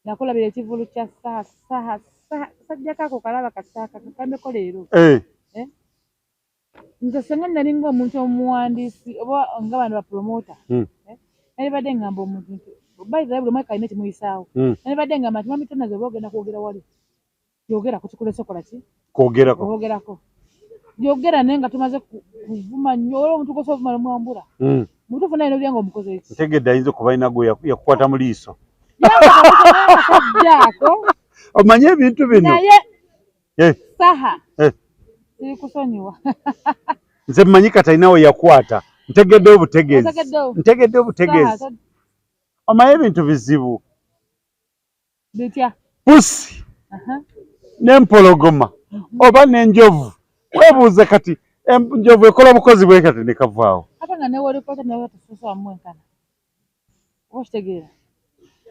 nakulabira ekivulu kya saha sajjako ako kalaba kasaaka kakambeko leero nze senga nali ng'omuntu omuwandiisi oba nga bano bapromota nalibadde ngamba omuntu nti bayiza buli mwaka alina ekimuyisaawo nalibadde ngamba nti mami tonaze oba ogenda kwogera wali yogerako kikulese kola ki kwogerako yogera naye nga tumaze kuvuma nnyo olwo omuntu gosa ovuma nomwambula mutuufu naye nobya nga omukoze eki ntegedde ayinza okuba alina gwe yakukwata mu liiso sajjaako omanye ebintu bino naye saha siri kusonyiwa nze mmanyi kati alina we yakwata ntegedde obutegeezi omanye ebintu bizibu bitya pusi n'empologoma oba n'enjovu webuuze kati enjovu ekola bukozi bwe kati ne kavaawo ate nga newolipota nawe tususa wamuwenkana oba kitegeera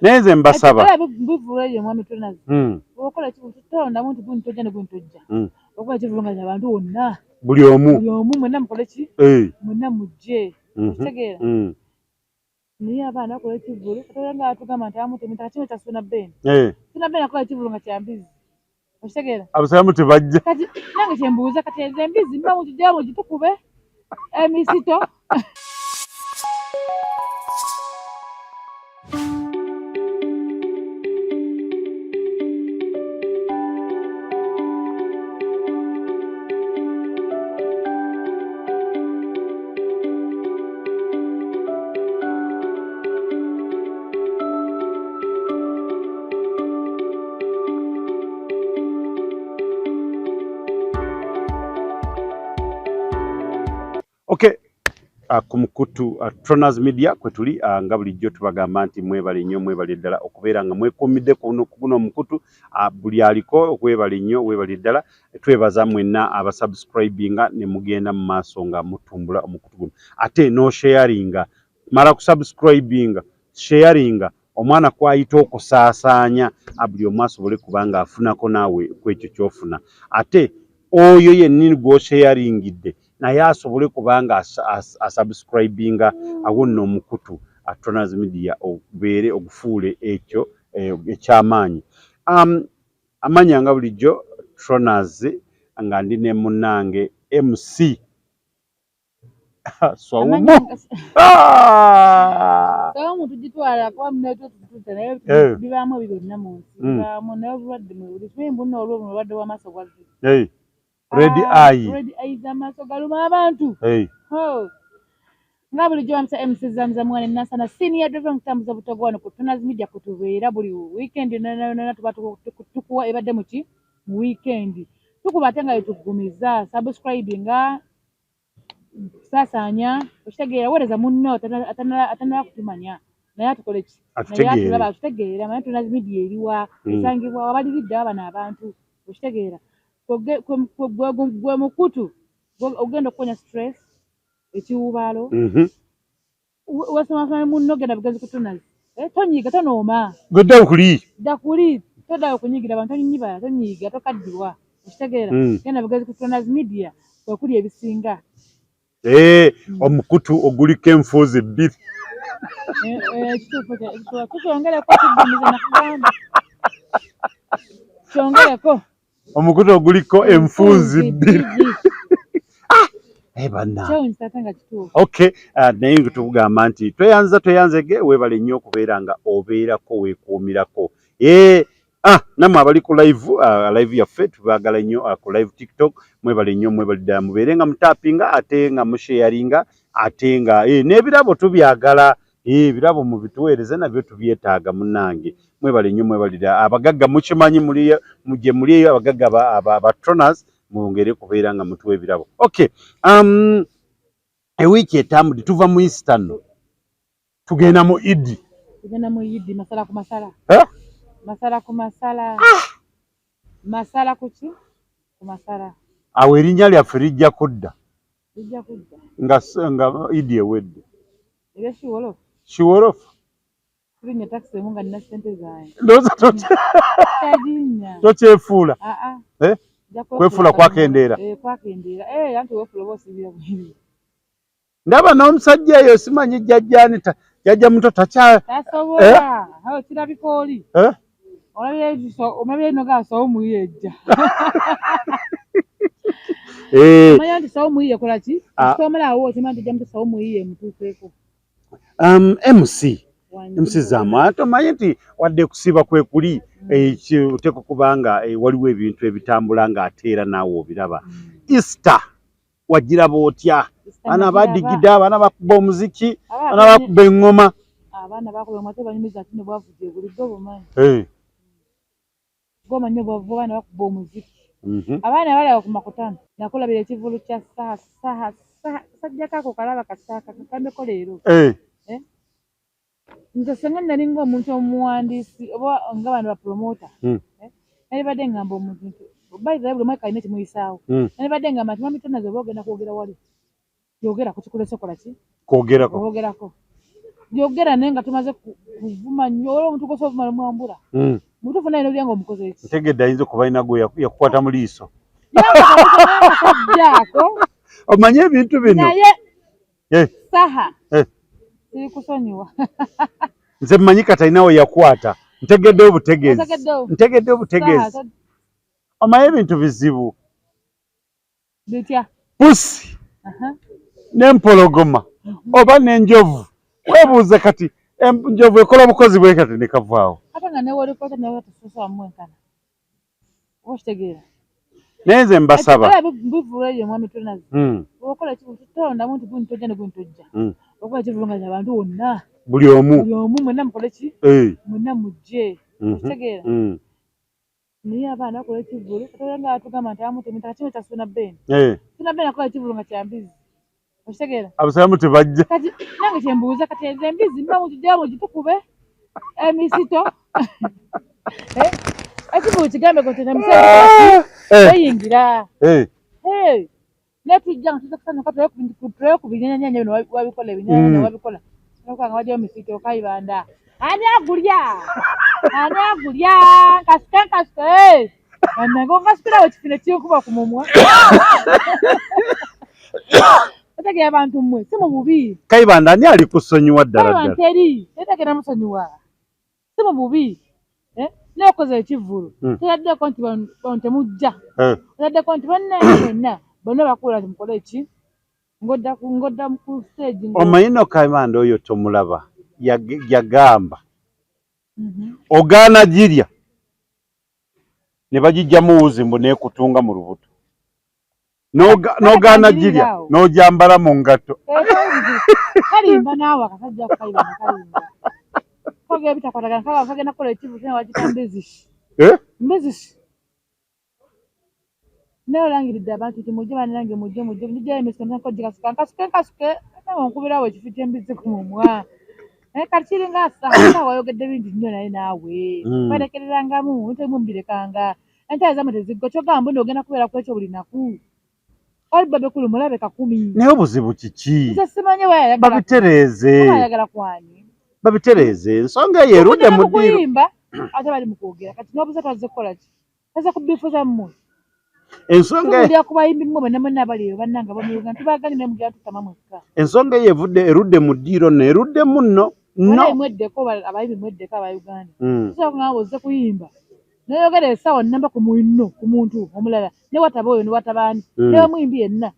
naye nze mbasaba bivulu ebyo mwami tonazi okola kitondamu nti gundi tojja ne gundi tojja okola kivulu nga abantu wonna buli omu mwenna mukole ki mwenna mujje kitegeera naye abaana bakola ekivulu katola nga atugamba nti amutemita kino kyasuna bbeeni suna bbeeni akola ekivulu nga kyambizi okitegeera abasiramu tebajja kati nange kyembuuza kati enze embizi mba mugijjamu gitukube emisito Okay, ku mukutu Tronaz Media kwe tuli nga bulijjo tubagamba nti mwebale nnyo mwebale ddala okubeera nga mwekuumidde kuno mukutu buli aliko okwebale nnyo webale ddala twebaza mwenna abasubscribinga ne mugenda mu maaso nga mutumbula omukutu guno ate no sharinga mala kusubscribinga sharinga omwana kwayita okusaasaanya buli omu asobole kubanga afunako naawe kwekyo kyofuna ate oyo yennyini gw'osharingidde naye asobole kubanga asubscribinga awo nno omukutu Tronaz Media obeere ogufuule ekyo ekyamaanyi amanya nga bulijjo Tronaz nga ndi ne munnange MC Swaumu Swaumu tugitwala kwa mneto tututa naye bibaamu ebyo byonna mu nsi bibaamu naye obulwadde mwebuli tumanyi mbuno olwo obulwadde bw'amaaso gwazze red eye z'amaaso galuma abantu nga bulijjo bamisa MC Zamzamwana Nansana senior driver okutambuza butogo wano ku Tronaz Media kutubeera buli weekend nana tuba tukuwa ebadde muki mu weekend tukuba ate nga yetugumiza subscribinga saasaanya okitegeera wereza munno atanala kutumanya naye atukole ki naye atulaba atutegeera naye Tronaz Media eriwa esangibwa wabaliridde abana abantu okitegeera gwe mukutu ogenda okukonya stress ekiwubaalo wasoma munno genda bugezi ku Tronaz tonyiiga tonooma godda kuli toddayo okunyiigira abantu tonyiiga tokaddiwa okitegeera genda bugezi ku Tronaz Media kwekuli ebisinga omukutu oguliko enfuuzi bbiri kyongereko kiddumiza nakugamba kyongereko omukutu oguliko enfuuzi bbiri okay naye tukugamba nti tweyanzege weebale nnyo okubeera nga obeerako weekuumirako nammwe abali ku live yaffe tubaagala nnyo ku live TikTok mwebale nnyo mwebale ddala mubeere nga mutapinga ate nga musharinga ate nga n'ebirabo tubyagala ebirabo mubituweereze nabyo tubyetaaga munnange mwebale nnyo mwebale ddala abagagga mukimanyi mujje muli eyo abagagga aba Tronaz mwongere kubeera nga mutuwa ebirabo okay ewiiki etambudde tuva mu Easter nno tugenda mu Idi masala ku masala masala ku masala masala ku ki ku masala awo erinnya lyaffe lijja kudda nga Idi ewedde era shiwolofu tulinnya taxi emu nga nina ssente zange tokyefuula kwefuula kwakendeera anti wefuula oba osibira bwiri ndaba n'omusajja eyo simanyi jjajja muto tasobola kirabika oli omabye no ga so muyeja manya ndi so muye kola ki somala awo timandi jamtu so muye mutufeko MC zama tomanyi nti wadde kusiba kwe kuli ekiteko kubanga waliwo ebintu ebitambula ng'ateera naawe obiraba Easter wagiraba otya abaana badigida abaana bakuba omuziki abaana bakuba eŋŋoma abaana bakuba eŋŋoma tebanyumiza ati ne bwavudde bulijjo bumanyi gomanyi bwavu abaana bakuba omuziki abaana balaba ku makutano nakulabira ekivulu kya saha sajjako ako kalaba kasaaka kakambeko leero nze senga nali ng'omuntu omuwandiisi oba nga bano bapromota nali badde ngamba omuntu nti bayizayo buli mwaka alina kimuyisaawo nali badde ngamba nti mamitonaze oba ogenda kwogera wali yogera ku kikulese kola ki kwogerako yogera naye nga tumaze kuvuma nnyo olwo omuntu gosa ovuma nomwambula mutuufu naye nobyanga omukozi eki ntegedde ayinza okuba alina gwe yakukwata mu liiso jako omanye ebintu bino naye saha siri kusonyiwa nze mmanyi katalina we yakwata ntegedde obutegeezi omanye ebintu bizibu bitya pusi n'empologoma oba n'enjovu webuuze kati enjovu ekola bukozi bwe kati ne kavaawo ate nga newolikota newe tususa mwenkana oba kitegeera naye nze mbasaba bivulu eyo mwami tonazi okola kitondamu nti guntojja ne guntojja okola kivulunganya abantu wonna buli omu mwenna mukole ki mwenna mujje kitegeera naye abaana bakola ekivulu katola nga batugamba nti amutemita kino kya suna beni akola ekivulu nga kyambizi okitegeera abasalamu tebajja kati nange kyembuuza kati ezo embizi mba mugijjamu gitukube emisito ekivulu kigambe gotena musee eyingira netujja nga tuza kusanyuka tuleyo ku binyenyanya bino wabikola ebinyenyanya wabikola nga wajjayo misito kayibanda ani agulya nkasike anange ongasukirawo ekifino kinkuba ku mumwa otegera abantu mmwe si mu bubi kayibanda ani ali kusonyiwa ddala nteri tetegera musonyiwa si mu bubi neokoze ekivulu teyaddeko nti bano temujja teyaddeko nti bonna bakula nti mukole eki ngodda ku stage omanyi no kayibanda oyo tomulaba yagamba ogaana girya ne bagijjamu wuzi mbu neekutunga mu lubuto n'ogaana girya n'ojambala mu ngato kalimba naawe akasajja kukayibanda kalimba kogera bitakwatagana kagenda kukola ekivulu kina wagita mbezisi naye olangiridde abantu nti mujje banange mujje njijjayo emisito nkasuke onkubirawo ekifu ky'embizi ku mumwa kati kiringa saha wayogedde bingi nnyo naye naawe barekererangamu ntemumbirikanga entaya zammwe teziggo kyogamba nti ogenda kubeera ku ekyo buli naku olibabe kulu mulabe 10 naye obuzibu kiki nze simanyi babitereeze kwani babitereeze ensonga eyo erudde mu ddiiro ate bali mu kwogera kati n'obuze twaze kukola ki taze kubifuza mmwe ensonga tulya kubayimbi mmwe bonna abali eyo bannanga bamuyuganda tubaganye naye mugenda tutama mwekka ensonga eyo erudde mu ddiiro nno eruddemu nno mweddeko abayimbi mweddeko abayuganda tusobola kugamba ozze kuyimba nayogera essaawa nnamba ku muntu omulala ne wataba oyo ne watabaani ne bamuyimbi yenna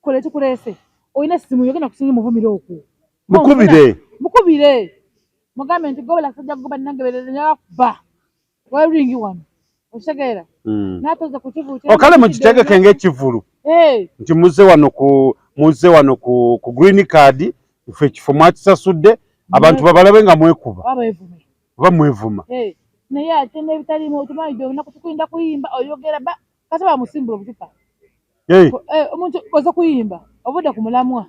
kola ekikuleese olina simu yogenda kusinga muvumire okwo mukubire mugambe nti gobela kasajja kugoba nange bererenyakuba waringi wano okitegeera natoza ku kivulu okale mukitegeke ng'ekivulu nti muzze wano ku green card ife ekifo mwakisasudde abantu babalabe nga mwekuba oba mwevuma naye ate n'ebitalimu otumanyi gyolina kutukulinda kuyimba oyogera kase bamusimbula obucupa omuntu oza kuyimba obudde ku mulamwa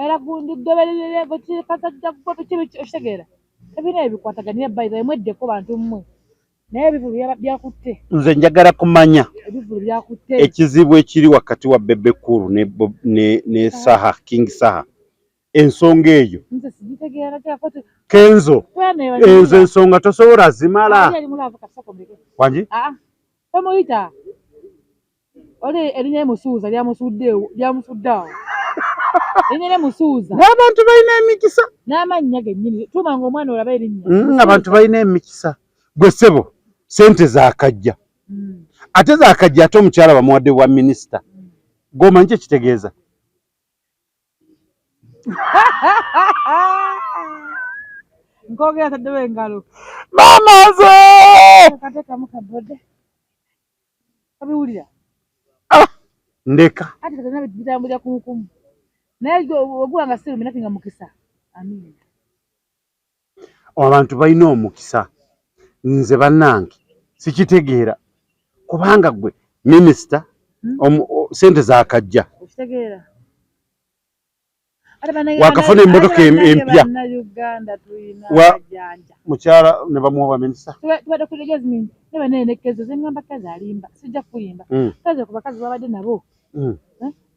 era kundigoberere kasajja kugoba kibiki okitegeera ebina ebikwataganira bayira mweddeko bantu mmwe naye ebivulu byakutte nze njagala kumanya ebivulu byakutte ekizibu ekiri wakati wa Bebe Cool ne Saha King Saha ensonga eyo nze sigitegeera kyakoti Kenzo ezo ensonga tosobola zimala wangi tomuyita oli erinnya musuuza lyamusuddeawo erinnya musuuza n'abantu balina emikisa n'amannya gennyini tumanga omwana olaba erinnya abantu balina emikisa gwe ssebo sente zaakajja ate zaakajja ate omukyala bamuwadde wa minisita gwomanyi kye kitegeeza nkogera taddewo engalo maama ze kateekamu kabode kabiwulira ndeka ate katana bitambulira kumukumu naye oguwanga siru minafinga mukisa amina abantu balina omukisa nze bannange sikitegeera kubanga gwe minisita sente zaakajja okitegeera wakafuna emmotoka empya mukyala ne bamuwa minisita tubadde ku Jasmine ne baneenekezo zengamba kazi alimba sijja kuyimba kazi ku bakazi babadde nabo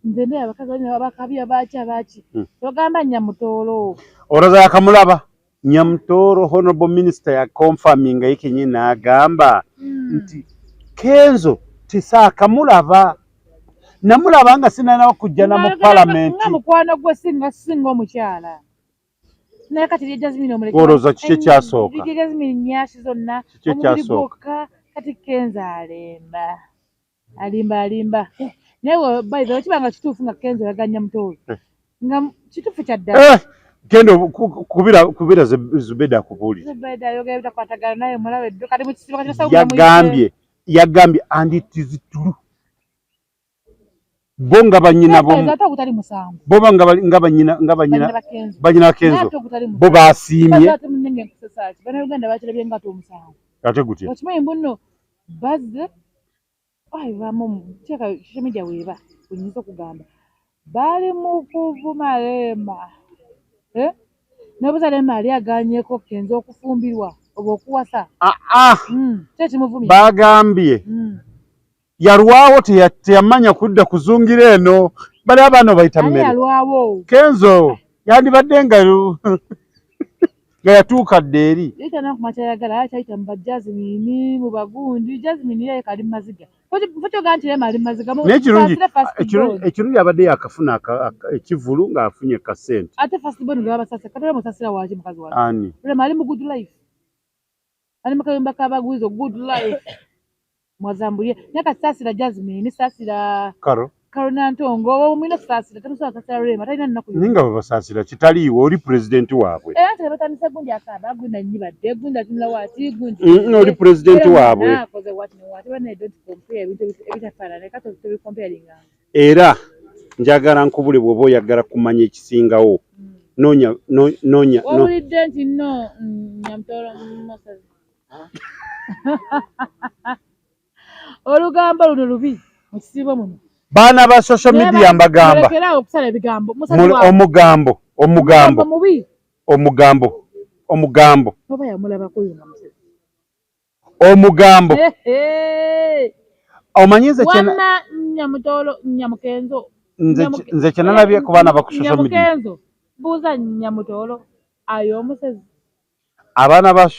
nze ndeba abakazi balina abakabi abaaki togamba Nyamutoolo olaza yakamulaba Nyamutoolo honorable minister ya confirming yekenye n'agamba nti Kenzo tisaakamulaba namulaba nga sinanawo kujja na mu parliament nga mukwano gwe singa omukyala naye kati Jasmine omuleke oloza kiki kyasooka Jasmine nyaasi zonna omubiri gwokka kati Kenzo alimba naye by the way kibanga kituufu nga Kenzo yaganya Mutoolo nga kituufu kya ddala gendo kubira Zubeda akubuulira Zubeda yogera bitakwatagana naye mulabe eddo kati mu kisibo kati yagambye and it is true bo nga banyina bo nga banyina Kenzo bo basiimye ate gutya okimanyi mbuno bazze bamu kyeka social media weeba kunyinza okugamba bali mu kuvuma Lema n'obuzale Maria aganyeko Kenzo okufumbirwa oba okuwasa kyekimuvumye bagambye yalwawo teyamanya kudda kuzungira eno bali abaana bayita mmere Kenzo yandibadde nga yatuuka dde eri yitana ku makyayagala akyayita mu Jasmine mu bagundi Jasmine ye kali maziga fotoga nti Lema ali maziga ekirungi abadde yakafuna ekivulu ng'afunye kasente ate first born nga babasasa katole musasira waki mukazi wake ani Lema ali mu good life ali mu kayumba k'abaguzi good life mwazambuye nakasasira Jasmine sasira Karo Nantongo omwina sasira tamusobola sasira Lema talina nnaku ninga babasasira kitaliiwo oli pulezidenti waabwe ate batandise gundi akaba gunda nyibadde gunda tunula wati gundi oli pulezidenti waabwe akoze wati ne wati bane don't compare ebitafaanana kati tubi comparing era njagala nkubule bw'oba oyagala kumanya ekisingawo noonya owulidde nti no Nyamutoolo musazi olugambo luno lubi mu kisiibo muno baana ba social media mbagamba okusala ebigambo omugambo omanyize Nyamutoolo Nyamukenzo nze kyenalabye ku baana ba ku social media Nyamukenzo buuza Nyamutoolo ayo omusezi abaana ba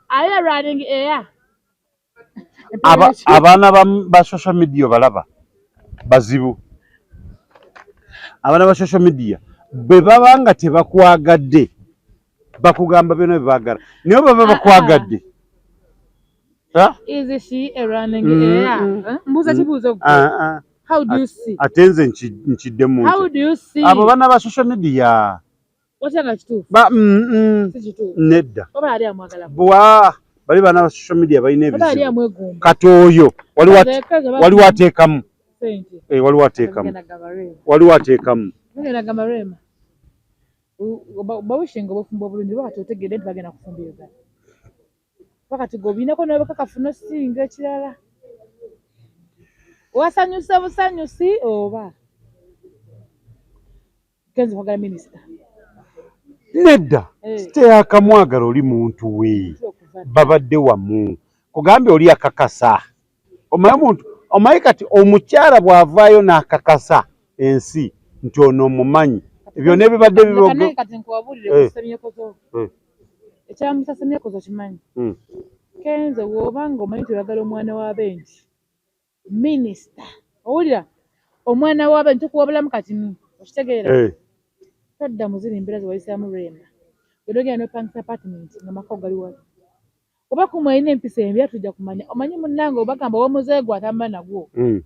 ayo running air abaana ba social media balaba bazibu abaana ba social media bwe baba nga tebakwagadde bakugamba byonna byebaagala naye baba bakwagadde is she a running air mbuuza kibuuzo how do you see ate nze nkiddemu how do you see abo baana ba social media wakyanga kituufu nedda oba ali amwagala bali baana ba social media balina oba ali amwegomba kati oyo waliwo ateekamu waliwo ateekamu bagenda gamba Lema bawishinga obufumbo obulungi bakati otegedde nti bagenda kufumbiriza bakati gobinako nabakakafuna osinga ekirala wasanyusa busanyusi oba Kenzo kwagala minisita nedda siteyakamwagala oli muntu we babadde wamu kugambye oli akakasa omanyi kati omukyala bw'avaayo n'akakasa ensi nti ono omumanyi ebyo nebibadde bibogo kati nkuwabuulire ekyamusasemyekozo kimanyi Kenzo bw'obanga omanyi tuyagala omwana w'abenki minisita owulira omwana w'abenki tukuwabulamu kati okitegeera todda muziri mbeera ze wayisaamu Lema gedogera n'opangisa apartment nga maka gali wali oba kumwalina empisa embi atujja kumanya omanyi munnange obagamba omuzeego atamba nagwo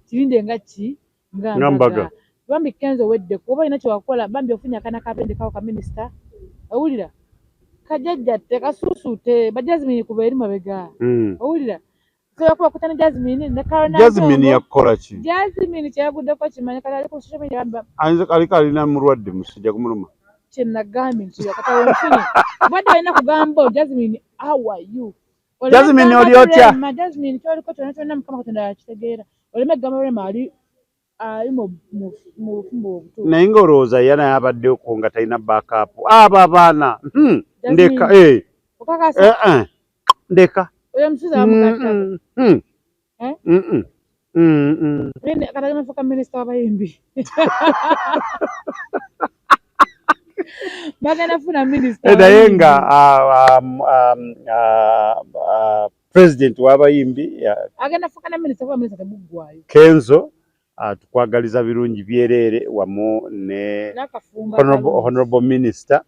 kirinde nga ki ngambaga bambi Kenzo weddeko oba olina kyewakola bambi ofunye akana kapendekawo ka minisita owulira kajjajjatte kasuusuute bajazimini kuba eri mabega owulira soyakuba kutana Jasmine ne Karona Jasmine yakola ki Jasmine kyaguddeko kimanyi kala aliko social media anze kaliko alina mulwadde musijja kumuluma kyenagambye nti yakatawo nfunye bwadde alina kugamba Jasmine how are you Jasmine oli otya Jasmine kyoliko kyonna kyonna Mukama Katonda yakitegeera oleme gamba Rema ali mu bufumbo obutuufu naye ng'olowooza ye naye abaddeko nga talina backup abo abaana ndeka ndeka oyo musuza wamugatta katagenda fuka minisita w'abayimbi bagenda funa minisita naye nga president w'abayimbi agenda fuka na minisita kuba minisita tebuggwayo Kenzo tukwagaliza birungi byereere wamu ne honorable minister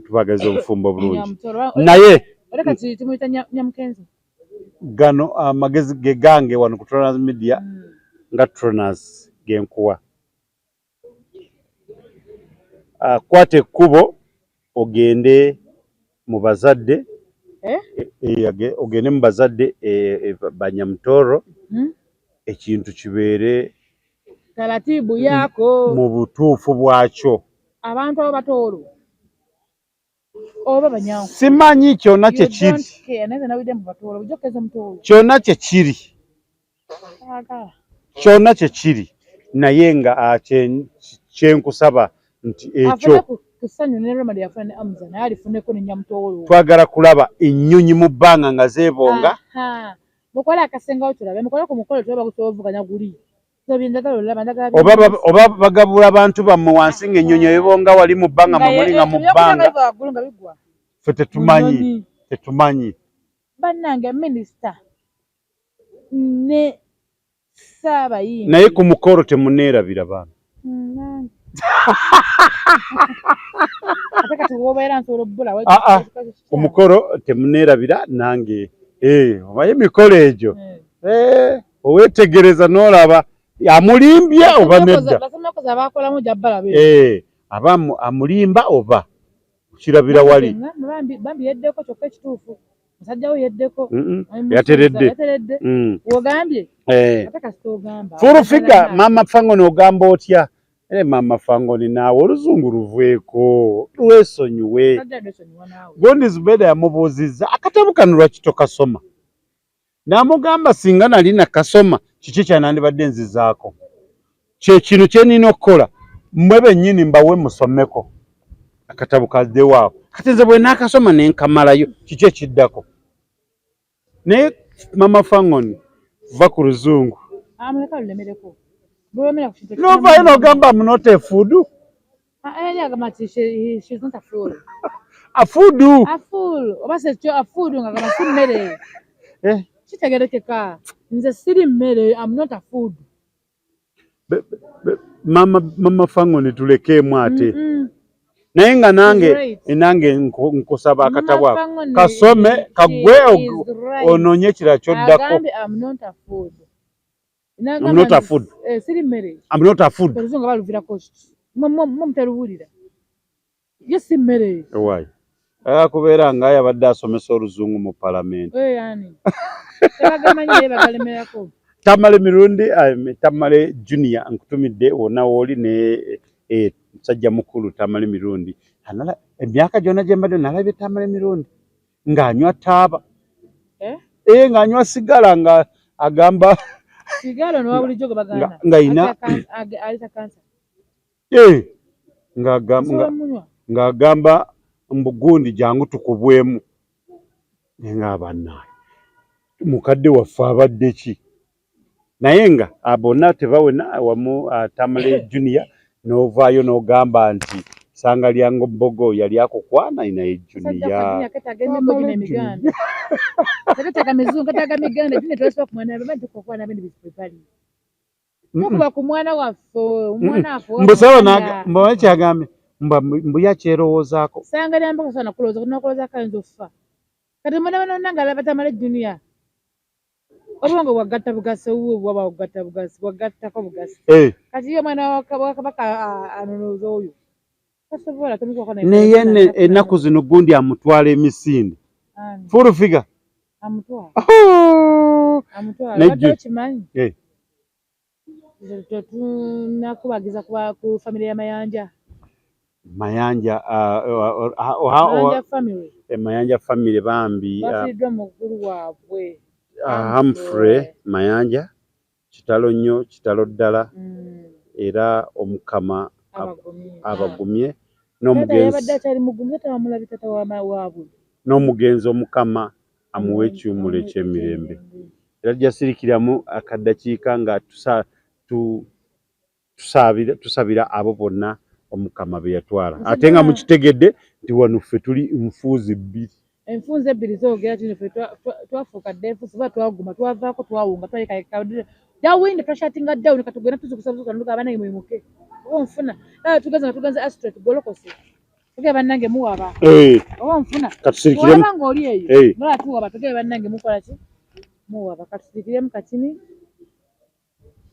tubagaliza obufumbo bulungi naye oleka tumuyita Nyamukenzo gano amagezi ge gange wano ku Tronas Media nga Tronas genkuwa kwate ekkubo ogende mu bazadde ogende mu bazadde Banyamutoro ekintu kibeere taratibu yako mu butuufu bwakyo abantu abo batoolo oba banyangu simanyi kyonna kyekiri kyonna kyekiri kyonna kyekiri naye nga kyenkusaba nti ekyo twagala kulaba ennyonyi mu bbanga nga zeebonga mukola akasengawo tulabe mukole ku mukolo tulaba kusobovuganya guli oba bagabula abantu bammwe wansi ng'ennyonyi ebonga wali mu bbanga muli nga mu bbanga ffe tetumanyi bannange minisita ne Ssaabayimbi naye ku mukolo temuneerabira baana ku mukolo temuneerabira nange obaye emikolo egyo owetegereza n'olaba amulimbye oba nedda aba amulimba oba kirabira wali bambi yeddeko kyokka ekituufu musajjawo yeddeko yateredde wogambye ate kasita ogamba furufiga mama Fangoni ogamba otya mama Fangoni naawe oluzungu luveeko lwesonyiwe Gondi Zubeda yamubuuzizza akatabo kano lwaki tokasoma n'amugamba singa nali nakasoma kiki kyanandibadde nzizaako kye kino kye nina okukola mmwe bennyini mbawe musomeko akatabo kazzewaako kati nze bwe naakasoma ne nkamalayo kiki ekiddako naye mama Fangoni va ku luzungu novaayo n'ogamba amunoota efuudu afuudu kitegerekeka nze siri mmere am not a food mama Fangoni tulekeemu ate naye nga nange nkusaba akatabo ako kasome kagwe onoonye ekirala kyoddako siri mmere I'm not a food oluzungu baluvirako mumuteruwulira ye si mmere kubeera nga yabadde asomesa oluzungu mu palamenti Tamale mirundi Tamale Junior nkutumidde wonna wooli ne musajja mukulu Tamale mirundi emyaka gyonna gye mbadde nalabye Tamale mirundi ng'anywa taaba ng'anywa sigala nga agamba sigala no bulijjo gwe baganda ng'ayina alita kansa ng'agamba mbugundi jangu tukubwemu ng'abannaye mukadde waffe abadde ki naye nga bonna tebawena wamu Tamale Junior n'ovaayo n'ogamba nti sanga lyango Bogo yali akukwana naye Junior mbusaba mbawe kyagambe mbu yakyerowozaako sanga lyambako sana kulowooza kayinza offa kati mwana nanga labatamale dunia obulongo bwagatta bugase uwe bwaba bwagatta bugase bwagattako bugase kati yo mwana wa kabaka anonoza oyo tasobola tumukokona naye ennaku zino gundi amutwala emisinde full figure amutwala wadde kimanyi tunakubagiza ku family ya Mayanja Mayanja family bambi bafiddwa mukulu waabwe Humphrey Mayanja kitalo nnyo kitalo ddala era omukama abagumye n'omugenzi omukama amuwe ekyumulo eky'emirembe era jasirikiramu akaddakiika nga tusabira abo bonna omukama be yatwala ate nga mukitegedde nti wano ffe tuli nfuuzi bbiri enfunze ebbiri zoogera tino ffe twafuuka dda enfuuzi ba twaguma twavaako twawunga twalekakaudire dawindi twashatinga dawuni katugenda tuzikusabuzuka nduga abanange mwimuke oba nfuna tugeze nga tugenze astro tugolokose tugere bannange muwaba oba nfuna katusirikiremu ng'oli eyo nola tuwaba tugere bannange mukola ki muwaba katusirikiremu kakini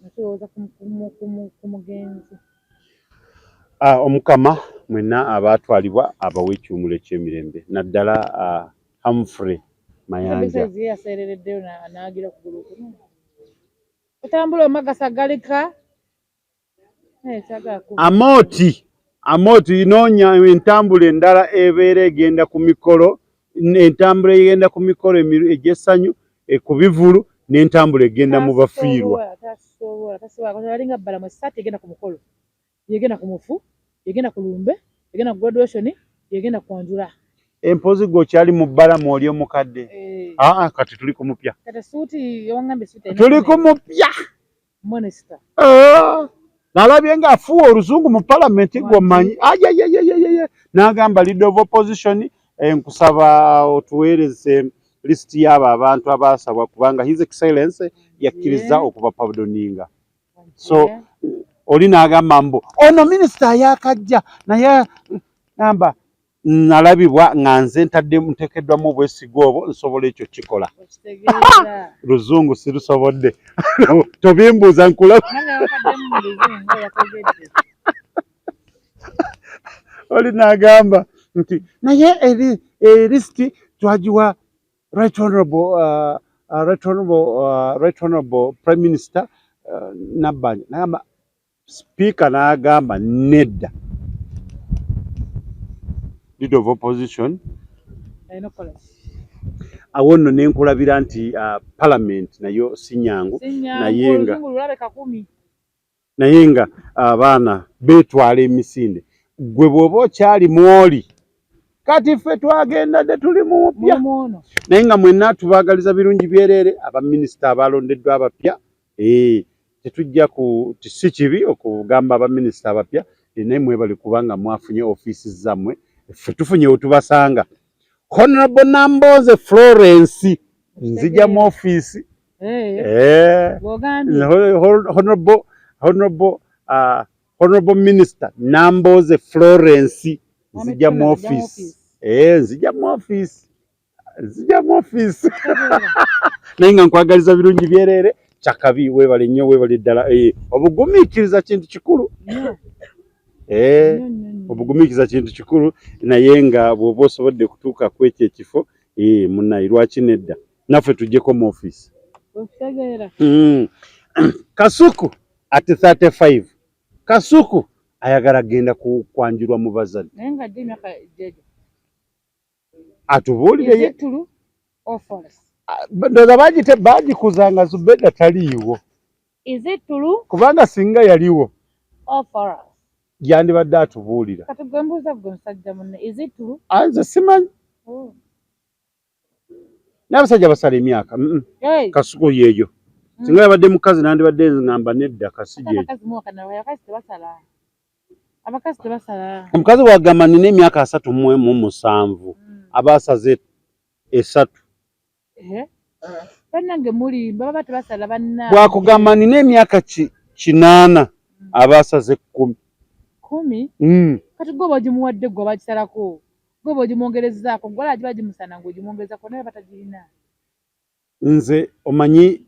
natulowooza ku mugenzi omukama mwenna abaatwalibwa abawe ekyumulo eky'emirembe naddala Humphrey Mayanja yaseerereddeyo n'agira ku gulu kuno otambula omagasa galika Amooti inoonya entambula endala ebeera egenda ku mikolo entambula egenda ku mikolo egy'essanyu ku bivulu n'entambula egenda mu bafiirwa tasobola alinga bbala mu essaati egenda ku mukolo yegenda ku mufu yegenda ku lumbe yegenda ku graduation yegenda kwanjula empozi gwokyali mu bbala mwoli omukadde kati tuli ku mupya tuli ku mupya Monster nalabye ng'afuwa oluzungu mu palamenti gw'omanyi n'agamba leader of opposition nkusaba otuweereze lisiti y'abo abantu abaasabwa kubanga his excellence yakkiriza okuba pardoninga so oli n'agamba mbu ono minisita yakajja naye gamba nalabibwa nga nze ntekeddwamu obwesiga obwo nsobola ekyo kikola luzungu sirusobodde tobimbuuza nkulaba oli n'agamba nti naye lisiti twagiwa right honorable prime minister Nabbanja n'agamba speaker n'agamba nedda leader of opposition awo nno nenkulabira nti parliament nayo sinyangu naye nga abaana beetwala emisinde gwe bw'oba okyali mwoli kati ffe twagenda de tuli mu mupya naye nga mwenna tubaagaliza birungi byereere abaminisita abalondeddwa abapya tetujja si kibi okugamba abaminisita abapya naye mwebali kubanga mwafunye ofiisi zammwe ffe tufunye wetubasanga Honorable Namboze Florence nzija mu ofiisi Honorable Minister Namboze Florence nzija mu ofiisi nzija mu ofiisi naye nga nkwagaliza birungi byereere kyakabi weebale nnyo weebale ddala obugumiikiriza kintu kikulu obugumiikiriza kintu kikulu naye nga bw'oba osobodde kutuuka ku ekyo ekifo munnayi lwaki nedda naffe tujjeko mu ofiisi Kasuku at 35 Kasuku ayagala genda kwanjulwa mu bazadde atubuulire ndoza bagikuzanga Zubeda taliiwo kubanga singa yaliwo yandibadde atubuulira nze simanyi n'abasajja basala emyaka Kasuku yeeyo singa yabadde mukazi nandibadde ngamba nedda kasije omukazi bwagamba nina emyaka 37 abasaze 3 bwakugamba nina emyaka 8 abasaze 10 kati gwe bagimuwadde gwe bakisalako Gobo jimongerezaako gola ajibaji musana ngo jimongereza ko naye batajirina. Nze omanyi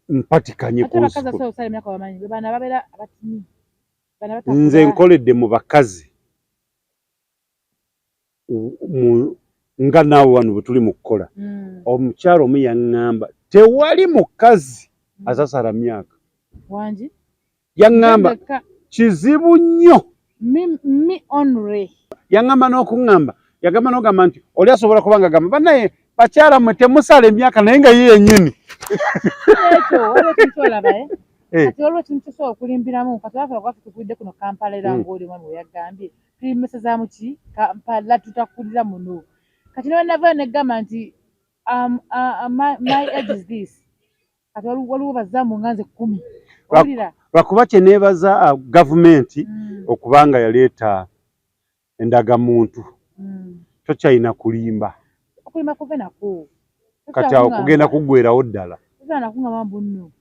mpatikanye ku bakaza so sale myaka bamanyi bana babera abatini. Bana batakula. Nze nkoledde mu bakazi. Nga naawe wano bwe tuli mu kukola. Omukyalo omu yaŋŋamba tewali mukazi asasala myaka. Wanji? Yaŋŋamba kizibu nnyo. Mi onre. Yaŋŋamba n'okuŋŋamba. Yagamba n'ogamba nti oli asobola kubanga gamba banaye bakyala mwe temusala emyaka naye nga ye yennyini. Ekyo olwo kintoolaba kati olwo kintusobola okulimbiramu kati wafe wakati tukudde kuno Kampala era ng'oli mwami we yagambye tuli mmeseza mu ki Kampala tutakulira muno kati nava negamba nti my age is this kati waliwo bazaamu nga nze 10 owulira lwakuba kye neebaza gavumenti okubanga yaleeta endagamuntu tokyalina kulimba okulimba kuve nako kati awo kugenda kuggwerawo ddala nakuŋŋama bunno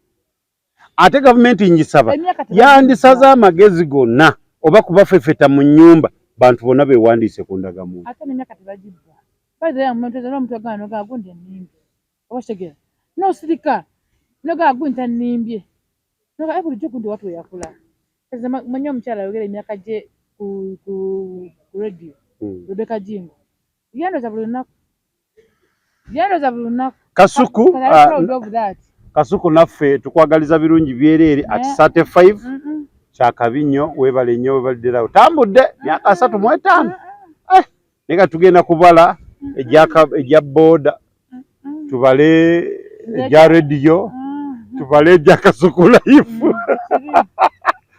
ate gavumenti ngisaba yandisaze amagezi gonna oba kubafefeta mu nnyumba bantu bonna beewandiise ku ndagamuntu ate n'emyaka tebagibba omuntu agamba nogaa gundi ennimbye oba kitegera n'osirika nogaa gundi tannimbye nogaa bulijjo gundi watu weyakula manyi omukyala ayogera emyaka gye ku radio Rebecca Jingo yandoza buli lunaku Kasuku naffe tukwagaliza birungi byereere at 35 kyakabi nnyo weebale nnyo weebalidderawo tambudde myaka 35 naye tugenda kubala ejja booda tubale ejja rediyo tubale ejja Kasuku life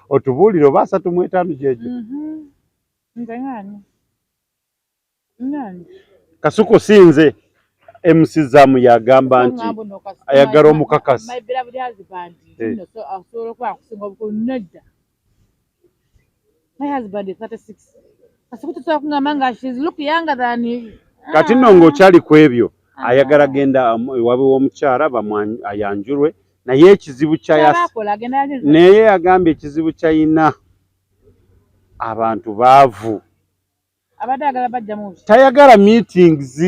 otubuulire oba 35 kyekyo Kasuku sinze MC Zamu yagamba nti ayagala omukakasi. Kati nno ng'okyali ku ebyo ayagala genda ewaabwe w'omukyala ayanjulwe naye ekizibu naye yagambye ekizibu kyayina abantu baavu. Tayagala meetings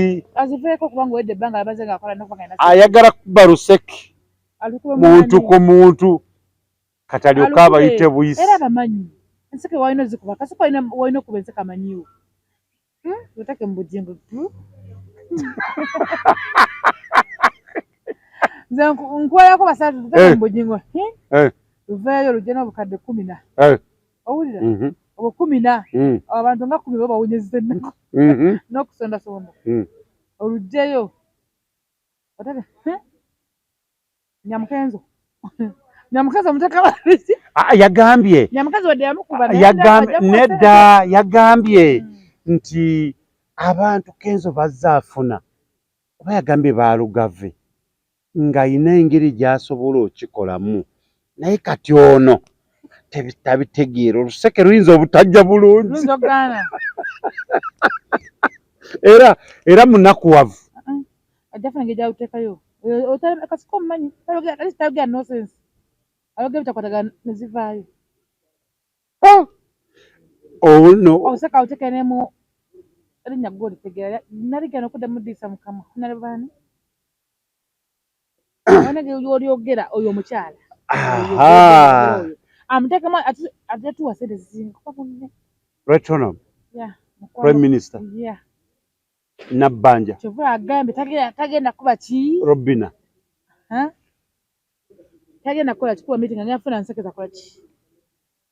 ayagala kuba luseke muntu ku muntu kati alyoka abayite buyisi era bamanyi enseke walina zikuba kasiko walina okuba enseke amanyiwo otake mu bujingo nze nkweyako basatu tutake mu bujingo luveeyo lujja n'obukadde 10 owulira obo 10 abantu nga 10 babawunyezza ennaku n'okusondasonda olugjeyo otake nyamukenzo omutaka wabisi yagambye nyamukenzo wadde yamukuba nedda yagambye nti abantu Kenzo bazaafuna oba yagambye baalugave ng'ayina engeri gy'asobola okikolamu naye kati ono tabitegeera oluseke luyinza obutajja bulungi era munakuwavu ajjafuna engeri gy'aluteekayo kasiko omumanyi tayogera nonsense ayogera bitakwatagana ne zivaayo obuseka aluteekanemu erinnya gwe olitegeera naligana okuddamu ddiisa mukama nalebaani olyogera oyo omukyala amuteekamu ate tuwa sente zisinga right on prime minister Nabbanja kyova agambye tagenda kuba ki Robina tagenda kukola kikuba meeting ngafuna nseke zakola ki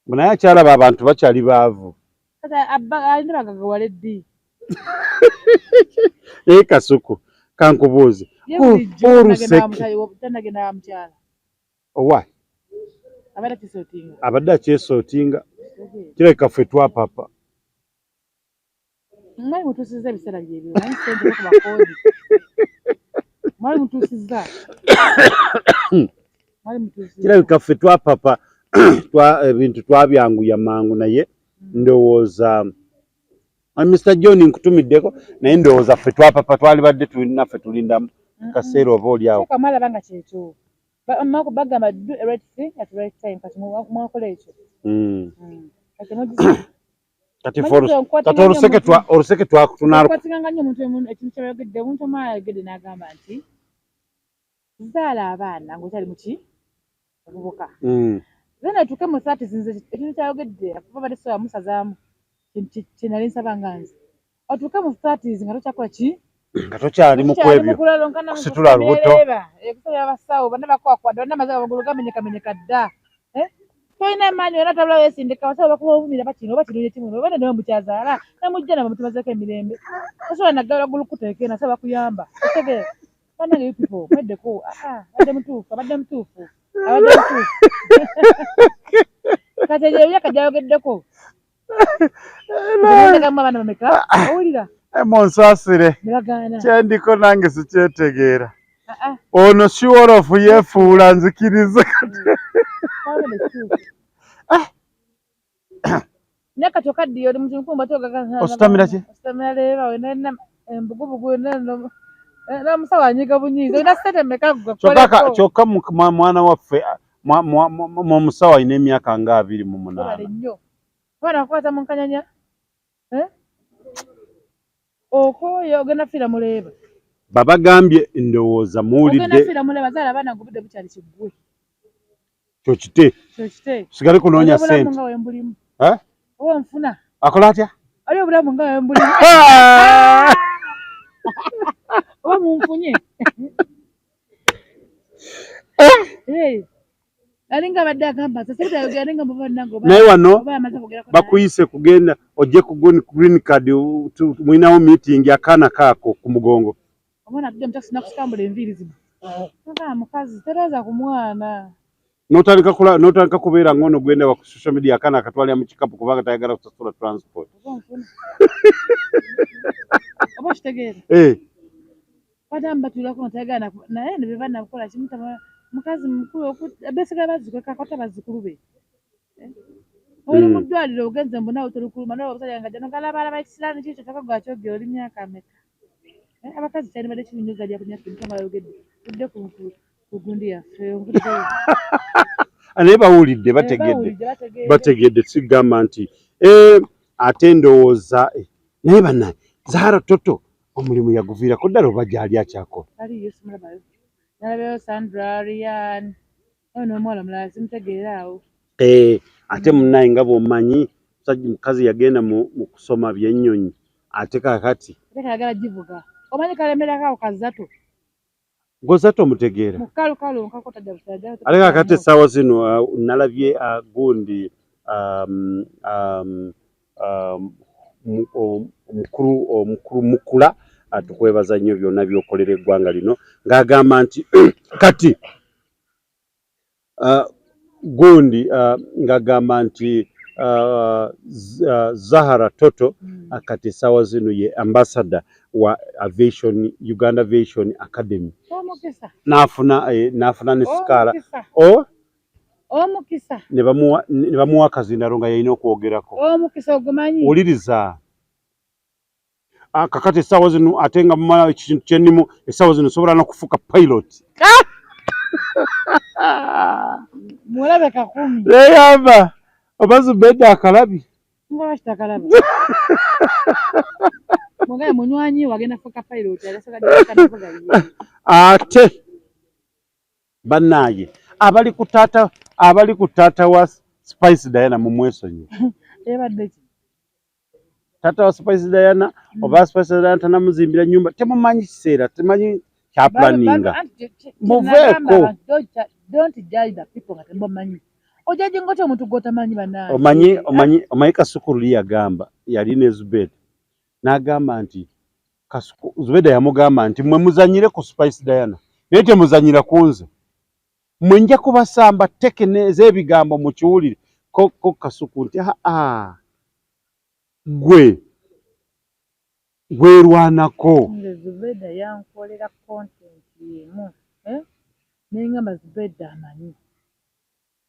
naye akyalaba abantu bakyali baavu alina bagagawala eddi naye Kasuku kankubuuze tanagenda wa mukyala owa abadde akyesootinga kirabika ffe twapapa mwali mutuusizza ebiseera byebyo sente ku bakoodi mwali mutuusizza kirabika ffe twapapa ebintu twabyanguya mangu naye ndowooza Mr. John nkutumiddeko naye ndowooza ffe twapapa twali badde tulinaffe tulindamu kaseera oba oliawo kamalabanga kyekyo bagamba do a right thing at the right time kati mwakola ekyo kati oruseke twakutunala kwatinganga nnyo omuntu ekintu kyayogedde omuntu omu ayogedde n'agamba nti zaala abaana ng'okyali muki obubuka zena tuke mu saati zinze ekintu kyayogedde akuva badde soba musazaamu kyenali nsaba nga nze otuuke mu saati nga tokyakola ki nga tokyali mu kwebyo kusitula lubuto ekusabya abasawo banna bakwakwadde banna amaze amagulu gamenyekamenyeka dda tolina amaanyi wena tabula wesindika abasawo bakuba obumira bakino oba kino ekimu oba ne mukyazaala namujja nabo mutumazeeko emirembe osobola naggala waggulu kuteeke nasaba bakuyamba otegeera banange you people mweddeko abadde mutuufu kati ebyo ebyaka gyayogeddeko gamu abaana bameka owulira monsasire kyendiko nange sikyetegeera ono siwolofu yeefuula nzikiriza naye kati okaddiyo oli muntu nkumba ositamira ki ositamira leeba wenalina embugubugu n'omusawo anyiga bunyiizi olina ssente mmeka kyokka mwana waffe mu musawo alina emyaka nga 28 nnyo abaana bakwata mu nkanyanya okooyo ogenda fiira muleeba babagambye ndowooza muwulidde ogenda fiira muleeba zaala abaana ngobudde bukyali kiggwe kyokite sigale kunoonya ssente nga wembulimu oba nfuna akola atya ali obulamu nga wembulimu oba munfunye alinga abadde agamba sasebutayogera naye wano bakuyise kugenda ojje ku green card mwinawo meeting akaana kaako ku mugongo omwana atudde mutakisi nakusikambula enviiri zino mukazi terooza ku mwana n'otandika kubeera ngono gwenda wa ku social media akaana akatwalira mu kikapu kubanga tayagala kusasula transport oba kitegeera badamu batuulako notayagala naye ne bebana kukola kimu mukazi mukulu besigala bazikweka akota bazzukulu be oli mu ddwaliro ogenze mbunawe tolukuluma nawe obusajja nga jano galabalaba ekisiraani kikyo kyokka gwakyogera oli myaka ameka abakazi kyali badde kibinyuza lya ku myaka emikama ayogedde tudde ku gundi yaffe naye bawulidde bategedde sigamba nti ate ndowooza naye bannaye Zahara Toto omulimu yaguviirako ddala oba gyali akyakola aliyo simulabayo nalabayo Sandra Ryan n'omuwala mulala simutegeera awo ate munnaye nga bw'omanyi mukazi yagenda mu kusoma byennyonyi ate kakati ayagala givuga omanyi kalemerako awo Kazato Gozato mutegeera mukalukalu nkakotadde busajja ale kakati essaawa zino nalabye gundi omukulu mukula tukwebaza nnyo byonna byokolera eggwanga lino ng'agamba nti kati gundi ng'agamba nti Zahara Toto kati essaawa zino ye ambassador wa Aviation Uganda Aviation Academy n'afuna ne sikaala omukisa ne bamuwa akazindalo nga yalina okwogerako omukisa ogumanyi wuliriza kakati essaawa zino ate nga mumala ekintu kyennimu essaawa zino sobola n'okufuuka pilot mulabe kakumi yeyamba oba Zubeda akalabi nga kitakalabi mugaye munywanyi wagenda fuuka pilot ate bannaaye abali ku taata wa Spice Diana mu mwesonyi ebadde ki taata wa Spice Diana oba Spice Diana tanamuzimbira nnyumba temumanyi kiseera temanyi kyaplaninga muveeko don't judge the people nga temubamanyi ojaji ngoti omuntu gwotamanyi bannaaye omanyi Kasukulu yagamba yali ne Zubeda n'agamba nti Zubeda yamugamba nti mwe muzanyire ku Spice Diana naye temuzanyira ku nze mwe nja kubasamba teke ez'ebigambo mu kiwulire ko Kasuku nti gwerwanako Zubeda yankolera content yemu nengamba Zubeda amanyi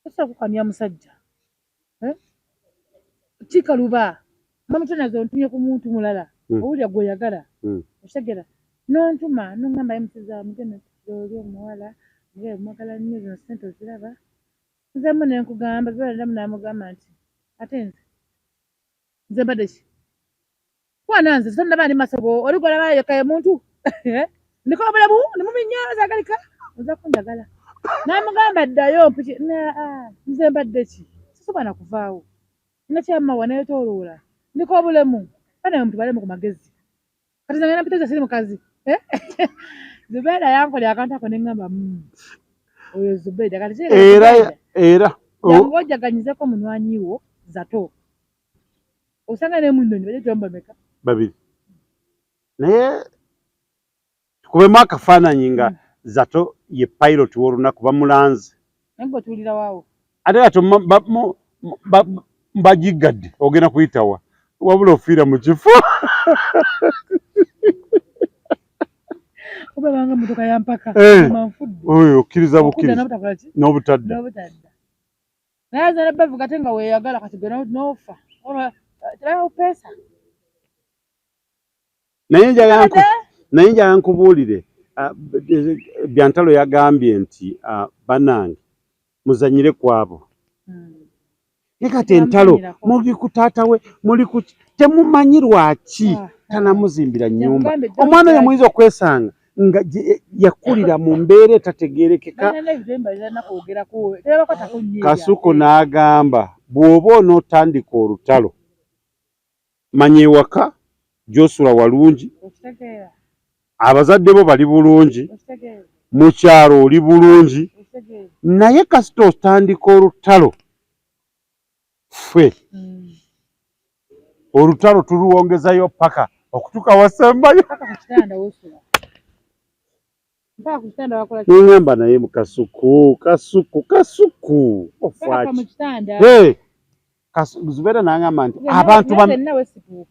esa kukanya musajja kikaluba mamutanazo ntumye ku muntu mulala owulya gweyagala otegera nontuma nongamba yamusiza mugenda oli omuwala nga mwagala nnyo zino ssente oziraba nzemu nenkugamba zibala namugamba nti ate nze nze mbadde ki kwana nze so ndaba ndi masobo oli gwa laba yakaye muntu ndiko obulamu nimuminyaza agalika nza kunjagala namugamba ddayo mpiki nze mbadde ki sisobola kuvaawo nakyama wanayetooloola ndiko obulemu bana muntu balemu ku magezi kati nze ngenda mpiteza siri mukazi Zubeida yankolera akantu ako neŋŋamba oyo Zubeida kati era yangojaganyizeeko munywanyi wo Zato osanga ne munnoni bajja tuyamba meka babiri naye tukubemu akafaananyi nga Zato ye pilot w'olunaku bamulanze naye gwe tuwulira waawo ate ati mbagigadde ogenda kuyitawa wabula ofiira mu kifo obanga motoka yampaka oyo okkiriza bukkiriza n'obutadda naye zana bavuga ate nga weeyagala kati gwe n'ofa pesa naye njagala nkubuulire Byantalo yagambye nti bannange muzanyire kwabo naye kati entalo muli ku taata we muli ku temumanyi lwaki tanamuzimbira nnyumba omwana oyo muyinza okwesanga nga yakulira mu mbeera etategeerekeka Kasuku n'agamba bw'oba onootandika olutalo manya ewaka gy'osula walungi abazadde bo bali bulungi mu kyalo oli bulungi naye kasita otandika olutalo ffe olutalo tuluwongezayo paka okutuuka wasembayo niŋŋamba naye mu Kasuku ofwaki Zubeida n'aŋŋamba nti abantu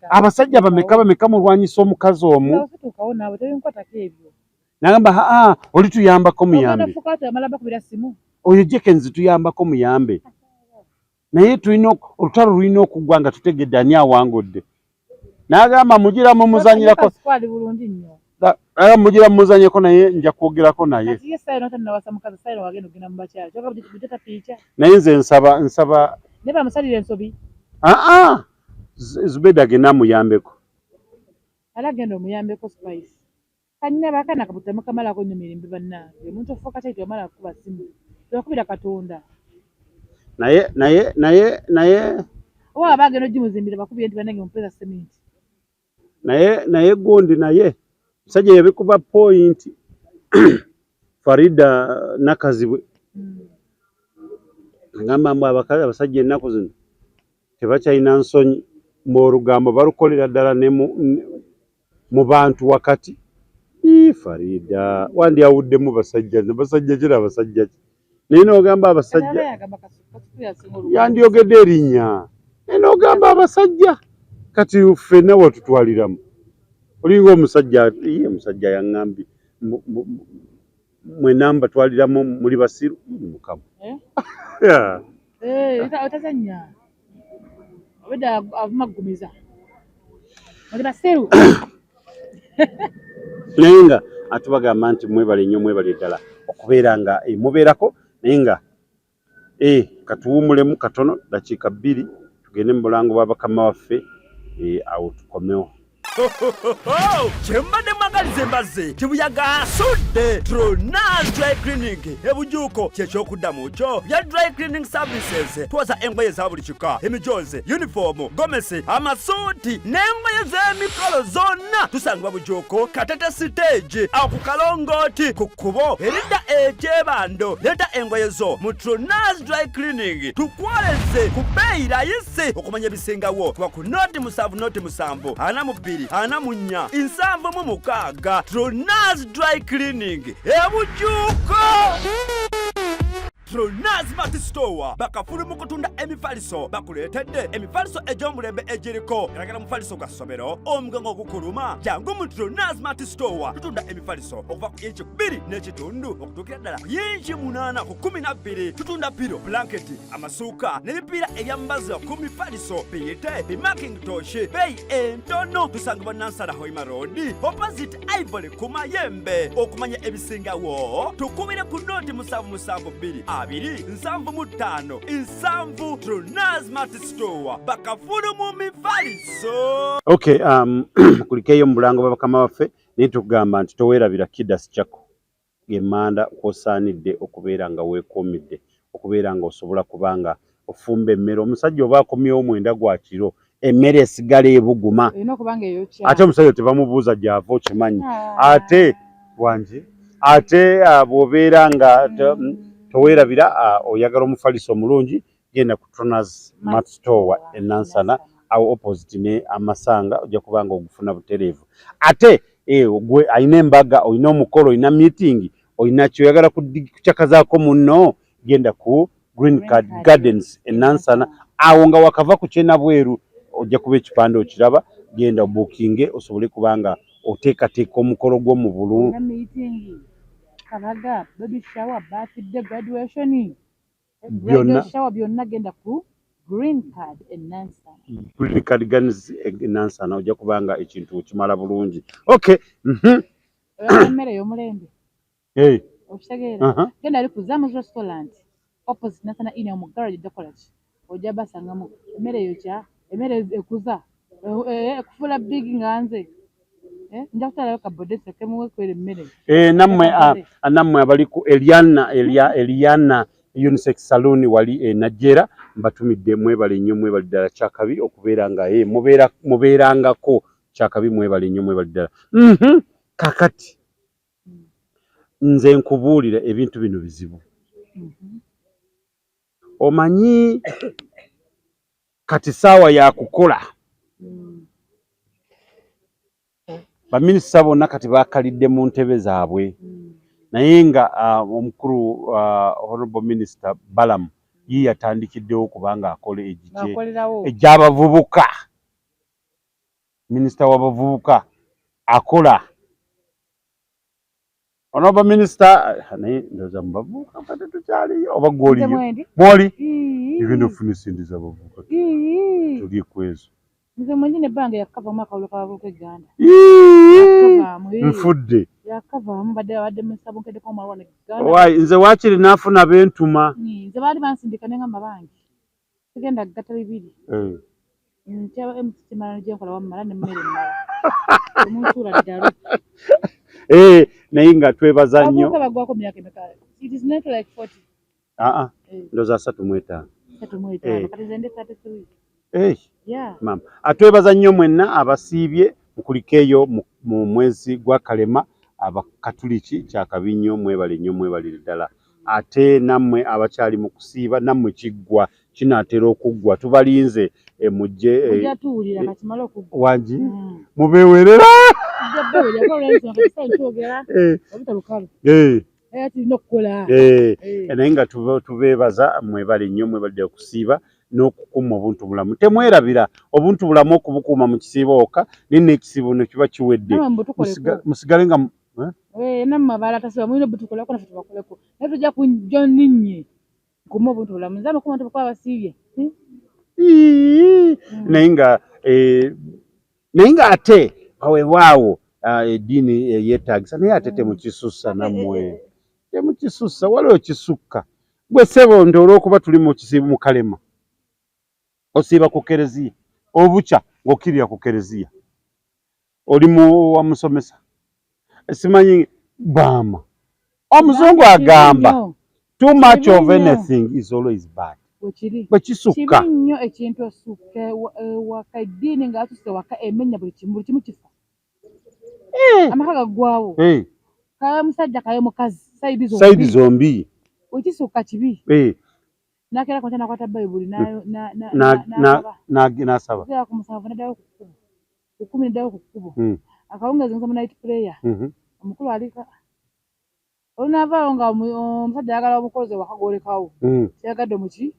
abasajja bameka mulwanyisa omukazi omu n'aŋŋamba oli tuyambako muyambe oyo Jekenzi tuyambako muyambe naye tulina olutalo lulina okuggwa nga tutegedde ani awangudde n'agamba mugira mumuzanyirako mugira mumuzanyeko naye nja kwogerako naye naye nze nsaba Zubeida agenda amuyambeko alagenda omuyambeko Spice kanyina bakana kabutemu kamalako nnyo mirimbi bannange omuntu ofuuka kyaiti omala kuba simu yakubira Katonda naye oba bagenda ogimuzimbira bakubye nti bannange mupeza sementi naye gundi naye musajja yabikuba point Farida Nakazibwe ngamba mbu abasajja ennaku zino tebakyalina nsonyi olugambo balukolera ddala ne mu bantu wakati Farida wandyawuddemu basajja kira abasajja ki naye n'ogamba abasajja yandyogedde erinnya naye n'ogamba abasajja kati ffenna watutwaliramu olinga omusajja yaŋŋambye mwena mubatwaliramu muli basiru mukama otazanya obedda avumaggumiza muli basiru naye nga ate bagamba nti mwebale nnyo mwebale ddala okubeera nga mubeerako naye nga katuwumulemu katono dakiika 2 tugende mu bulango bwa bakama waffe awo tukomewo Chembade magalize mbaze Chibuyaga asudde Tronaz Dry Cleaning ebujuko kyekyokudamu kyo bya dry cleaning services twaza engoye za buli kika emijoze uniform gomesi amasuuti n'engoye z'emikolo zonna tusanga bujuko katete stage awo ku Kalongoti ku kkubo erida ekyebando leta engoye zo mu Tronaz Dry Cleaning tukwaleze ku bbeeyi rayisi okumanya ebisingawo kuba ku noti 7 ana mu 2 ana munya 7 Tronaz Dry Cleaning ebujuko Tronaz Mart Store bakafulu mu kutunda emifaliso bakuletedde emifaliso egy'omulembe egiriko eragala mufaliso gwa ssomero omugango ogukuluma jangu mu Tronaz Mart Store tutunda emifaliso okuva ku inchi 2 n'ekitundu okutuukira ddala ku inchi 8 ku 12 tutunda piro blanketi amasuuka n'ebipiira ebyambazi ku mifaliso biyite bimakintosh beeyi entono tusangibwa Nansana Hoima Road opposite Ivory ku Mayembe okumanya ebisingawo tukubire ku noti 772 275 Nsanvu Tronaz Mart Store bakafulu mu mifaliso. Okay, kulikeyo mulango babakama baffe nitugamba nti towerabira Kidas Chako gemanda kosanidde okubeera nga weekomidde okubeera nga osobola kubanga ofumba emmere omusajja oba akomyewo mwenda gwa kiro emmere esigala ebuguma ate omusajja tebamubuuza gy'ava okimanyi ate wanje ate bw'obeera nga towerabira oyagala omufaliso omulungi genda ku Tronaz Mart Store Nansana awo opposite ne Amasanga ojja kubanga ogufuna butereevu ate gwe ayina embaga oyina omukolo oyina meeting oyina kyoyagala kukyakazaako munno genda ku Green Card Gardens Nansana awo nga wakava ku kyenabweru ojja kuba ekipande okiraba genda bookinge osobole kubanga oteekateeka omukolo gwo mu bulungi Kalaga, baby shower, birthday, graduation. Bridal shower byonna genda ku Green Card Nansana. Green Card Gardens Nansana ojja kubanga ekintu kimala bulungi. Okay. Emmere y'omulembe. Okitegeera. Genda ali ku Zamu's Restaurant. Opposite Nansana ine mu garage decorate. Ojja basangamu emmere yokya, emmere ekuza. Ekufula big nganze. Nammwe abali ku Eliana Unisex Saloon wali Najera mbatumidde mwebale nnyo mwebali ddala kyakabi okubeera nga mubeerangako kyakabi mwebale nnyo mwebali ddala kakati nze nkubuulira ebintu bino bizibu omanyi kati saawa ya kukola baminisita bonna kati bakalidde mu ntebe zaabwe naye nga omukulu Honorable Minister Balamu ye yatandikiddewo kubanga akola egy'abavubuka minisita w'abavubuka akola Honorable Minister naye ndoza mu bavubuka kati tukyaliyo oba gwoliyo mwoli igenda ofuna esente z'abavubuka tuli kwezo nze mwennyini bange yakava mwaka olw'akabavubuka Uganda nfudde yakavaamu badde musabunkeddeko omwalwana Uganda nze waakiri naafuna bentuma nze baali bansindika ne ngamba bangi tugenda gatta bibiri kimala gyenkola wammala nemmere emmala omunsuula ddalo naye nga twebaza nnyo bagwako myaka emeka it is not like 40 ndoza 35 kati ze ndi 33 mama atwebaza nnyo mwenna abasiibye mukulikeeyo mu mwezi gwa Kalema abakatuliki kyakabi nnyo mwebale nnyo mwebale ddala ate nammwe abakyali mu kusiiba nammwe kiggwa kinaatera okuggwa tubalinze mujje wangi mubeewerera naye nga tubeebaza mwebale nnyo mwebale okusiiba n'okukuma obuntu bulamu temwerabira obuntu bulamu okubukuuma mu kisiibo wokka nina ekisiibo ne kiba kiwedde musigale nga nammwe abaala tasiba mulina obutukolako naffe tubakoleko naye tujja kunjo ninnye nkume obuntu bulamu nze nokuma ntubakuba abasiibye naye nga ate weewaawo eddiini yeetaagisa naye ate temukisussa nammwe temukisussa waliwo kisukka gwe ssebo nti olw'okuba tuli mu kisiibo mu Kalema osiiba ku kereziya obukya ng'okkirira ku kereziya oli wa musomesa simanyi bama omuzungu agamba too much of anything is always bad bwe kisukka kibi nnyo ekintu osukka waka eddiini ng'atuse waka emenya buli kimu kifa amaka gaggwawo kawe musajja kawe mukazi saidi zombi wekisukka kibi nakera konta nakwata Bayibuli n'asaba ku musanvu neddayo ku kkubo ku kkumi neddayo ku kkubo akawungeezi nkoza mu night prayer omukulu alika olunaavaawo nga omusajja ayagala omukozi wakagolekawo yagadde muki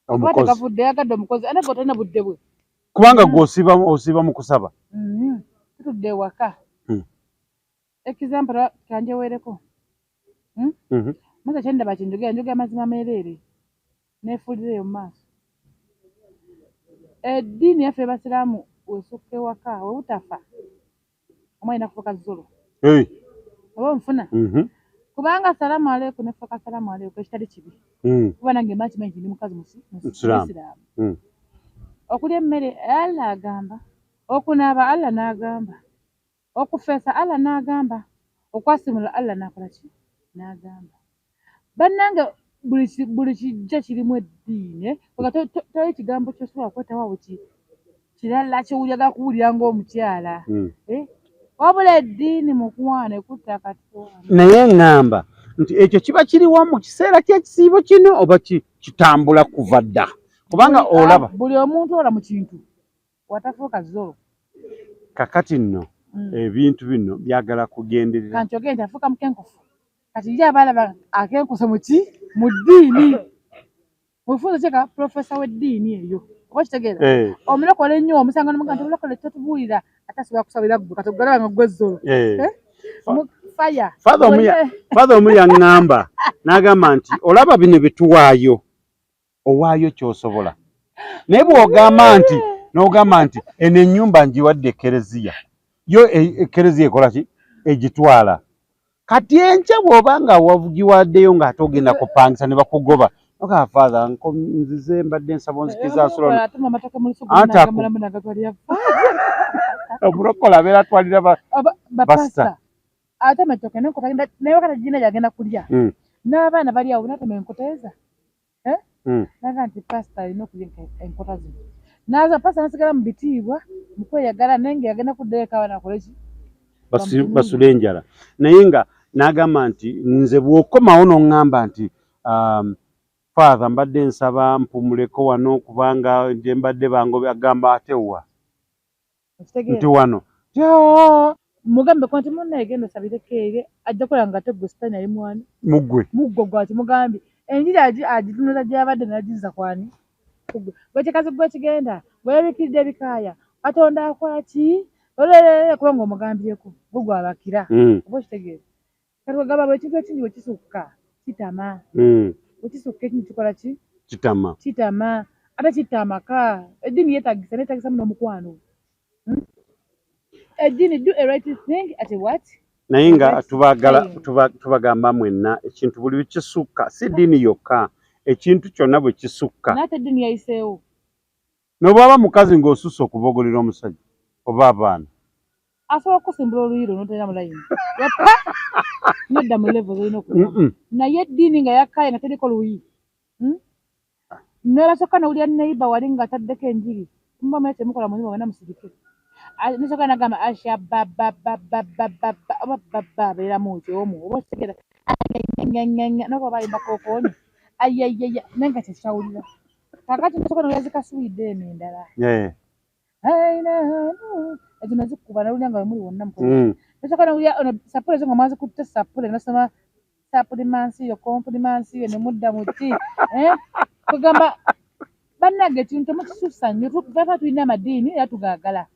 akwate gavudde yagadde omukozi ate gwe talina budde bwe kubanga gwe osiiba mu kusaba tutudde ewaka ekizampala kanjeweereko masa kyendaba kinjogera mazima meereere neefuulireyo mu maaso eddiini yaffe y'Abasiraamu wesukka ewaka webutafa omwana nakufuuka zolo oba onfuna Kubanga salamu aleikum ne faka salamu aleikum kitali kibi. Kuba nange mati manyi ndi mukazi Musiramu. Okulya emmere Allah agamba. Okunaaba Allah n'agamba. Okufeesa Allah n'agamba. Okwasimula Allah n'akola ki? N'agamba. Bannange buli kijja kirimu eddiini. Toli kigambo kyosobola kwetawaawo kirala ky'owulyaga kuwulira ng'omukyala. Wabula eddiini mukwane kutta Katonda. Naye ngamba nti ekyo kiba kiriwa mu kiseera ky'ekisiibo kino oba kitambula kuva dda? Kubanga olaba buli omuntu ola mu kintu watafuuka zolo. Kakati nno ebintu bino byagala kugenderera. Kanchoge nti afuuka mukenkufu. Kati ye abalaba akenkufu mu ddiini. Mufunzo kyeka profesa w'eddiini eyo. Oba kitegeera? Omulokole ennyo omusanga n'omugamba nti olokole totubuulira ate asobola kusabira ggwe kati ogalaba nga ggwe zolo. Fire. Father omu yaŋŋamba n'agamba nti olaba bino bituwaayo owaayo ky'osobola. Naye bw'ogamba nti eno ennyumba ngiwadde ekereziya yo ekereziya ekola ki? Egitwala. Kati enkya bw'oba nga wagiwaddeyo ng'ate ogenda kupangisa ne bakugoba. Oka Father nzize mbadde nsaba onzikiza asolo. Omulokola abeera atwalira bapasita. Ate amatoke n'enkota naye wakati gina gyagenda kulya. N'abaana bali awo n'atema enkota eza. Naga nti pasita alina okulya enkota zino. N'aza pasita n'asigala mu bitiibwa mu kweyagala naye ng'eyagenda kuddayo abaana akole ki? Basule enjala. Naye nga n'agamba nti nze bw'okomawo n'oŋŋamba nti Father mbadde nsaba mpumuleko wano kubanga nje mbadde bangobe agamba ate wa nti wano mugambe ko nti munne egenda osabire keege ajja kola nga tegwe sitani ali mwani muggo gwaki mugambi enjiri agitunula gy'abadde n'agizza kwani gwekikazi gwe kigenda bwebikidde ebikaaya Katonda akola ki olelele kubanga omugambyeko gwe gwabakira oba kitegeeza kati wegamba bwekintu ekingi bwe kisukka kitama ukisuka ekintu kikola ki? Kitama. Ate kitta amaka. Eddiini yeetagisa muno omukwano. Eddiini do a right thing at what? Naye nga tubagamba mwenna ekintu buli bikisukka si ddiini yokka ekintu kyonna bwe kisukka. N'ate eddiini yayiseewo. N'obwaba mukazi ng'osusse okubogolera omusajja oba abaana. Asobola okusimbula oluyiro n'otalina mulayini. Nadda mu level zolina okuba. Naye eddiini nga yakkaye nga teriko luyi. N'abasooka n'owulira neighbor wali ng'ataddeko enjiri. Mba mwete mukola mulimu bana musirike. N'asooka n'agamba asha abeera mu kyomu. Oba kitegeera n'okuba balimba kookoonyo. Ayayaya naye nga tekyawulira. Kakati n'asooka n'owulira zikasuwidde eno endala. Ezo nazikuba nawulira nga wemuli wonna mukola. N'asooka n'owulira sapule ezo nga mwazikutte sapule n'osoma sappulimansiyo kompulimansiyo ne mudda mu ki. Kugamba bannange ekintu temukisussa nnyo tuva tulina amadiini era tugaagala.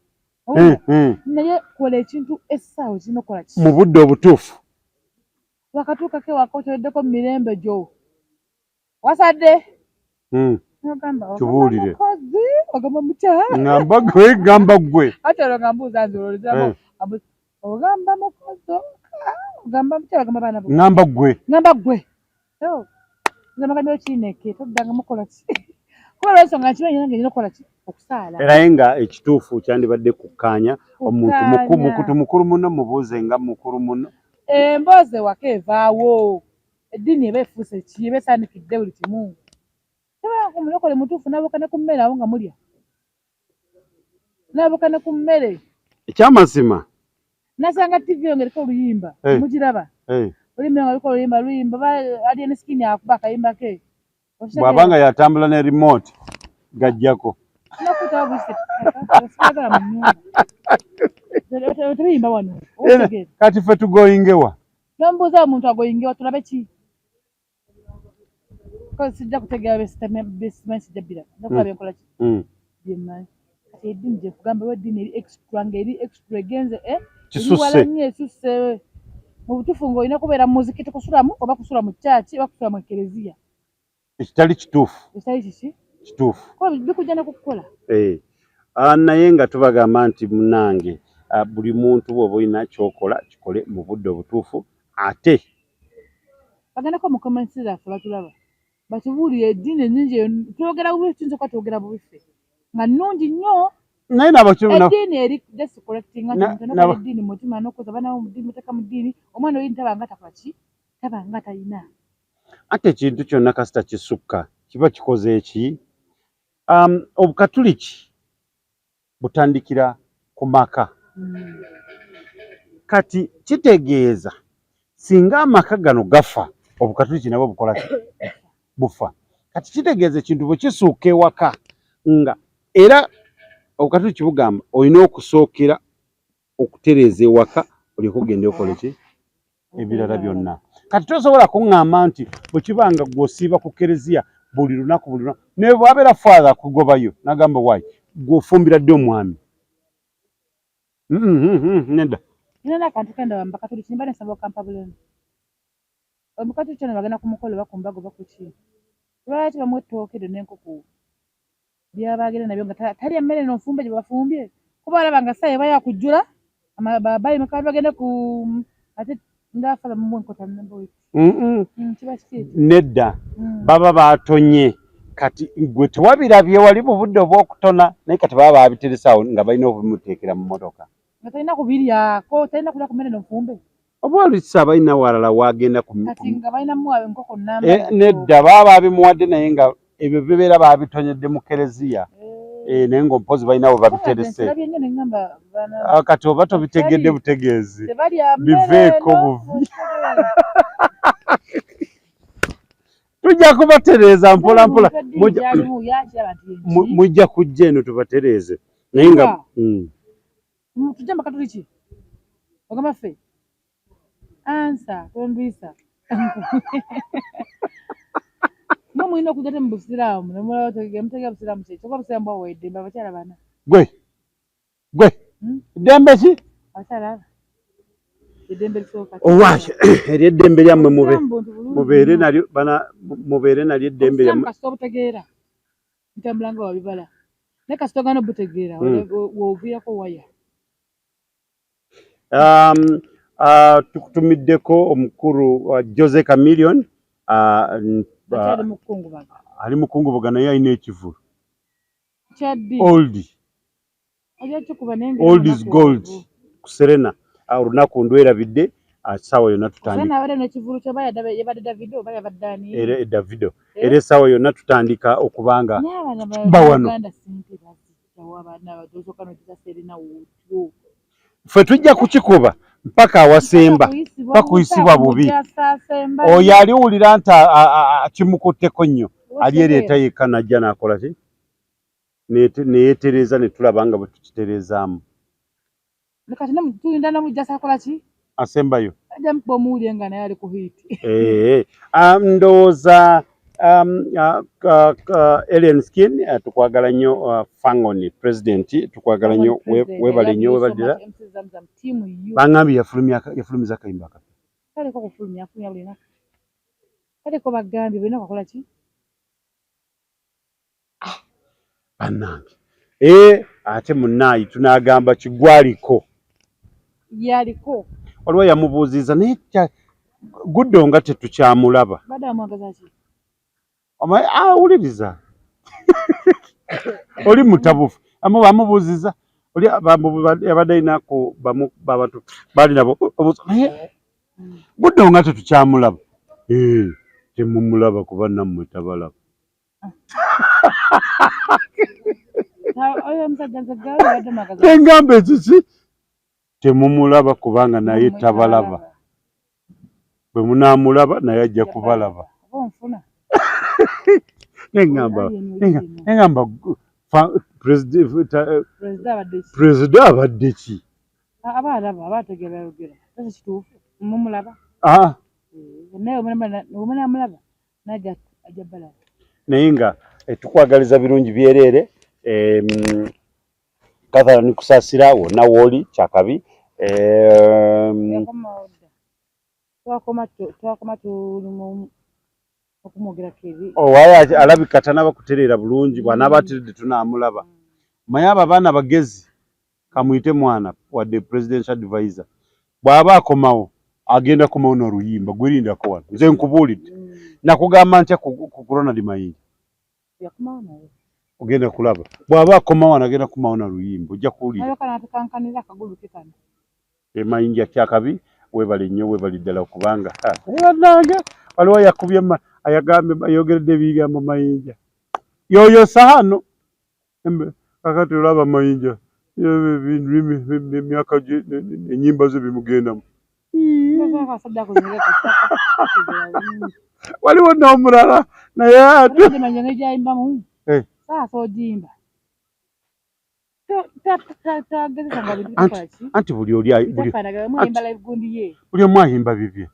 Naye kola ekintu essaawa kirina okukola ki? Mu budde obutuufu. Wakatuukako ewaka okyoleddeko mu mirembe gyo. Wasadde? Tubuulire. Ogamba mukyala. Ngamba ggwe. Ate olwo nga mbuuza nze olwo ogamba mukozi ogamba mukyala ogamba baana bo. Ngamba ggwe. Ngamba ggwe. Nzamaganya okiineke toddanga mukola ki? Kuba lw'ensonga nkimanyi nange nina okukola ki? Okusaala. Era nga ekituufu kyandibadde kukkaanya omuntu mukulu muno mubuuze nga mukulu muno. Emboozi ewaka evaawo. Eddiini eba efuuse ki? Eba esaanikidde buli kimu. Tebanga ku mulokole mutuufu n'abuuka ne ku mmere awo nga mulya. N'abuuka ne ku mmere. Ekyamazima. Nasanga TV yongereko oluyimba. Mugiraba? Oluyimba nga luliko oluyimba ali ne sikini akuba akayimba ke. Bw'abanga yatambula ne remote gajjako. Nakuta buse. Sigala mu nnyumba. Tebiyimba wano. Kati ffe tugoyingewa. Nombuuza omuntu agoyingewa tulabe ki? Ko sijja kutegeera besimanyi sijja bbira. Nakuba byenkola ki? Byemmanyi. Kati eddiini gye kugamba lw'eddiini eri extra ng'eri extra egenze kisusse. Nnyo esusse. Mu butuufu ng'olina kubeera mu muzikiti kusulamu oba kusula mu kyaki oba kusula mu ekereziya. Ekitali kituufu. Ekitali kiki? Kituufu. Kuba bikujja ne kukukola. Naye nga tubagamba nti munnange buli muntu bw'oba olina ky'okola kikole mu budde obutuufu ate bagenda ko mu comments zaffe batulaba batubuulire eddiini ennyingi twogera bubi tuyinza okuba twogera bubife nga nnungi nnyo naye n'abakyala eddiini eri just correcting nga eddiini mutima n'okuza banawo mu ddiini muteeka mu ddiini omwana oyo tabanga takola ki tabanga talina ate ekintu kyonna kasita kisukka kiba kikoze eki obukatuliki butandikira ku maka kati kitegeeza singa amaka gano gafa obukatuliki nabwo bukola bufa kati kitegeeza ekintu bwe kisuuka ewaka nga era obukatuliki bugamba olina okusookera okutereeza ewaka olyoke ogende okola ki ebirala byonna kati tosobola kuŋŋamba nti bwe kibanga gw'osiiba ku kereziya buli lunaku naye bwabeera faatha akugobayo n'agamba waayi gw'ofumbira dde omwami nedda nina n'akantu kenda bakatuliki nimba nesaba okampa bulemu omukatuliki kyona bagenda ku mukolo bakumbago bakuki lwaki bamu ettookedde n'enkoko byabagenda nabyo nga talya emmere n'ofumbe gye bafumbye kuba balaba nga saye bayakujjula babayi mukaba bagende ku ate ndafa bamu enkota kiba kiki nedda baba batonye kati gwe tewabirabye wali mu budde obw'okutona naye kati baba babiteresaawo nga balina okubimuteekera mu motoka nga talina kubiryako talina kulya ku mmere n'ofumbe oba olisa balina walala wagenda kati nga balina muwa enkoko nedda baba babimuwadde naye nga ebyo bibeera babitonyedde mu kereziya naye ng'ompozi balina we babiterese kati oba tobitegedde butegeezi biveeko buvi tujja kubatereeza mpola mpola mujja kujja eno tubatereeze naye nga tujja bakatuliki ogamba ffe ansa tondwisa mwe mulina okujja te mu busiraamu nemutega busiraamu kye kyoka busiraamu bwawaeddembe abakyala bana gwe ddembe ki abakyala eddembe lisooka owaaye eryeddembe lyammwe mubeere nalyo mubeere nalyo eddembe lyammwe kasita obutegeera ntambulanga wabibala naye kasita ogana obutegeera woviirako waya tukutumiddeko omukulu Jose Chameleone ali mukungubaga naye alina ekivulu old is gold ku Serena olunaku ndwerabidde essaawa yonna Davido era essaawa yonna tutandika okubanga bawano ffe tujja kukikuba mpaka awasemba bakuyisibwa bubi oyo aliwulira nti kimukutteko nnyo alyereeta yekka najja n'akola ki neyeetereza ne tulaba nga bwe tukitereezaamu asembayo ndowooza Alien Skin tukwagala nnyo Fangoni president tukwagala nnyo webale nnyo webalira bangambye yafulumiza akayimba akapya bannange ate munnaayi tunaagamba kigwaliko yaliko waliwo yamubuuziza naye guddo nga tetukyamulaba awuliriza oli mutabufu bamubuuziza oli yabadde ayinaku babantu baali nabo guddo nga tetukyamulaba temumulaba kuba nammwe tabalaba engamba ekiki temumulaba kubanga naye tabalaba bwe munaamulaba naye ajja kubalaba nengamba pulezida abadde ki naye nga tukwagaliza birungi byereere Catherine kusaasira wonna wooli kyakabi owaye alabika tanaba kutereera bulungi bw'anaaba ateredde tunaamulaba maye abo abaana bagezi kamuyite mwana wadde presidential advisor bw'aba akomawo agenda kumaona oluyimba gwirindako wano nze nkubuulidde nakugamba ntya ku Ronald Mayinja ogenda kulaba bw'aba akoma wano agenda kumaona oluyimba ojja kuwulira Mayinja kyakabi webale nnyo webali ddala okubanga bannange waliwo yakubye ayagambe ayogeredde ebigambo Mayinja yoyo saano kakati olaba Mayinja emyaka ennyimba ze bimugendamu waliwo n'omulala naye anti buli omu ayimba bibye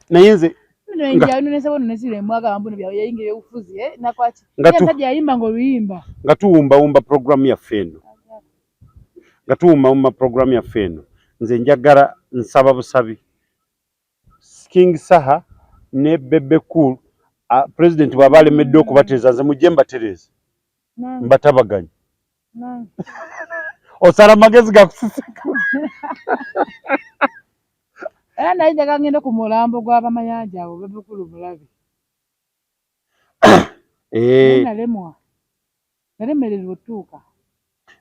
naye nze nga tuwumbawumba programu yaffe eno nze njagala nsaba busabi King Saha ne Bebe Cool President bw'aba alemedde okubateeza nze mujje mbatereeze mbatabaganye osala amagezi gakusisika era naye njaga ngende ku mulambo gw'abamayanja abo Bebe Cool mulabe nalemererwa otuuka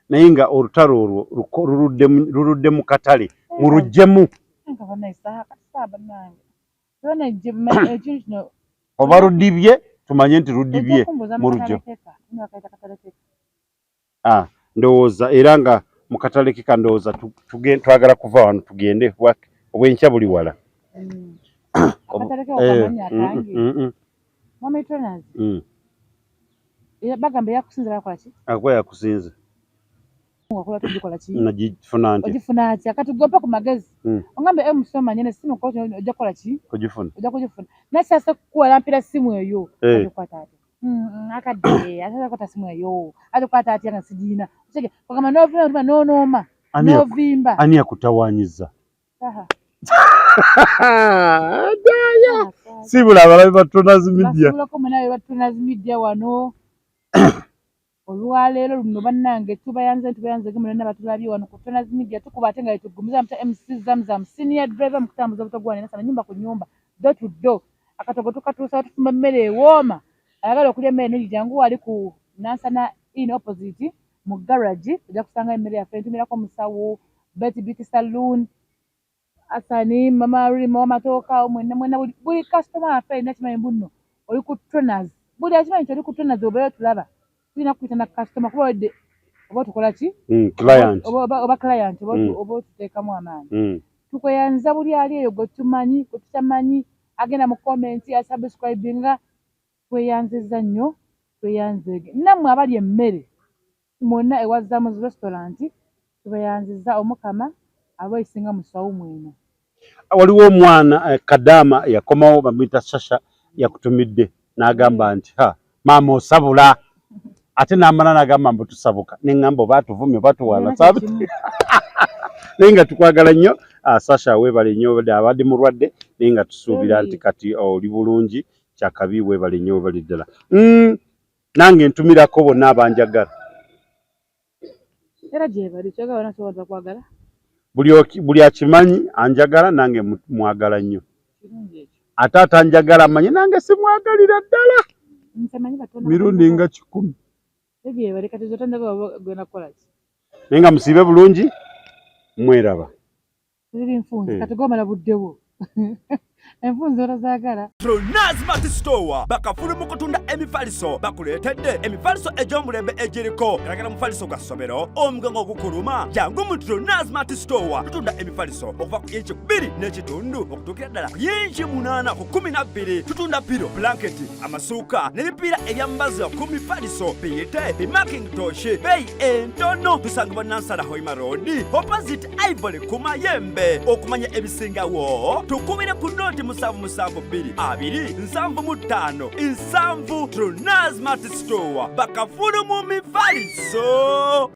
naye nga olutalo olwo luludde mu katale muluggyemu oba ludibye tumanye nti ludibye muluggyemu ndowooza era nga mu katale ke kandowooza twagala kuva wano tugende obwenkya buli wala bagamba yakusinze bakolaki akuba yakusinze nagifuna nti ogifuna atya kati gompa ku magezi ongambe emusoma nyene simu ko ojja kola ki ojja kugifuna nasasa kuwala mpira simu eyo akwata ate akadde asasa kwata simu eyo akwata ate nga sijina cheke kama novimba novimba ani yakutawanyiza sibula abalabi ba Tonaz Media wano olwaleero luno bannange tubayanze gemulana batulabye wano ku Tonaz Media tukuba ate nga tugumiza mta MC Zamzam senior driver mukutambuza butagwane nasana nyumba ku nyumba do to do akatogo tukatuusa tufumba mmere ewooma ayagala okulya emmere negijangu wali ku Nansana in opposite mu garage ojja kusanga emmere yaffe ntumirako musawo Betty Beauty Saloon Asani mama Rima w'amatooka mwena buli customer affe alina kimanyi bunno oli ku Tonaz buli akimanyi nti oli ku Tonaz obeera tulaba tulina kuyita na customer kuba wedde oba tukola ki client oba client oba tuteekamu amaanyi tukweyanza buli ali eyo gwe tumanyi gwe tutamanyi agenda mu comment asubscribinga tweyanziza nnyo tweyanzege nammwe abali emmere mwonna ewa Zamu's restaurant tubeyanziza omukama abayisinga musawo mweno waliwo omwana Kadama yakomawo bamwita Shasha yakutumidde n'agamba nti maama osabula ate n'amala n'agamba mbu tusabuka neŋŋamba oba atuvumye oba tuwala sabi naye nga tukwagala nnyo Sasha weebale nnyo abadde mulwadde naye nga tusuubira nti kati oli bulungi kyakabi weebale nnyo weebale ddala nange ntumirako bonna abanjagala era gyebali kyagala nasobola kwagala buli akimanyi anjagala nange mwagala nnyo ate atanjagala amanyi nange simwagalira ddala mirundi nga 10 naye nga musiibe bulungi mweraba kati gomala buddewo enfunzo orazaagala Tonaz Store bakafulu mu kutunda emifaliso bakuleetedde emifaliso egy'omulembe egiriko eragala mufaliso gwa ssomero omugango ogukuluma jangu mu Tonaz Store tutunda emifaliso okuva ku inchi 2 n'ekitundu okutuukira ddala ku inchi 8 ku 12 tutunda piro blanketi amasuuka n'ebipiira ebyambazi ku mifaliso biyite bimakintosh beeyi entono tusangibwa Nansana Hoima Road opposite Ivory ku Mayembe okumanya ebisingawo tukubire ku noti 772 Tonaz Store bakafulu mu mifaliso.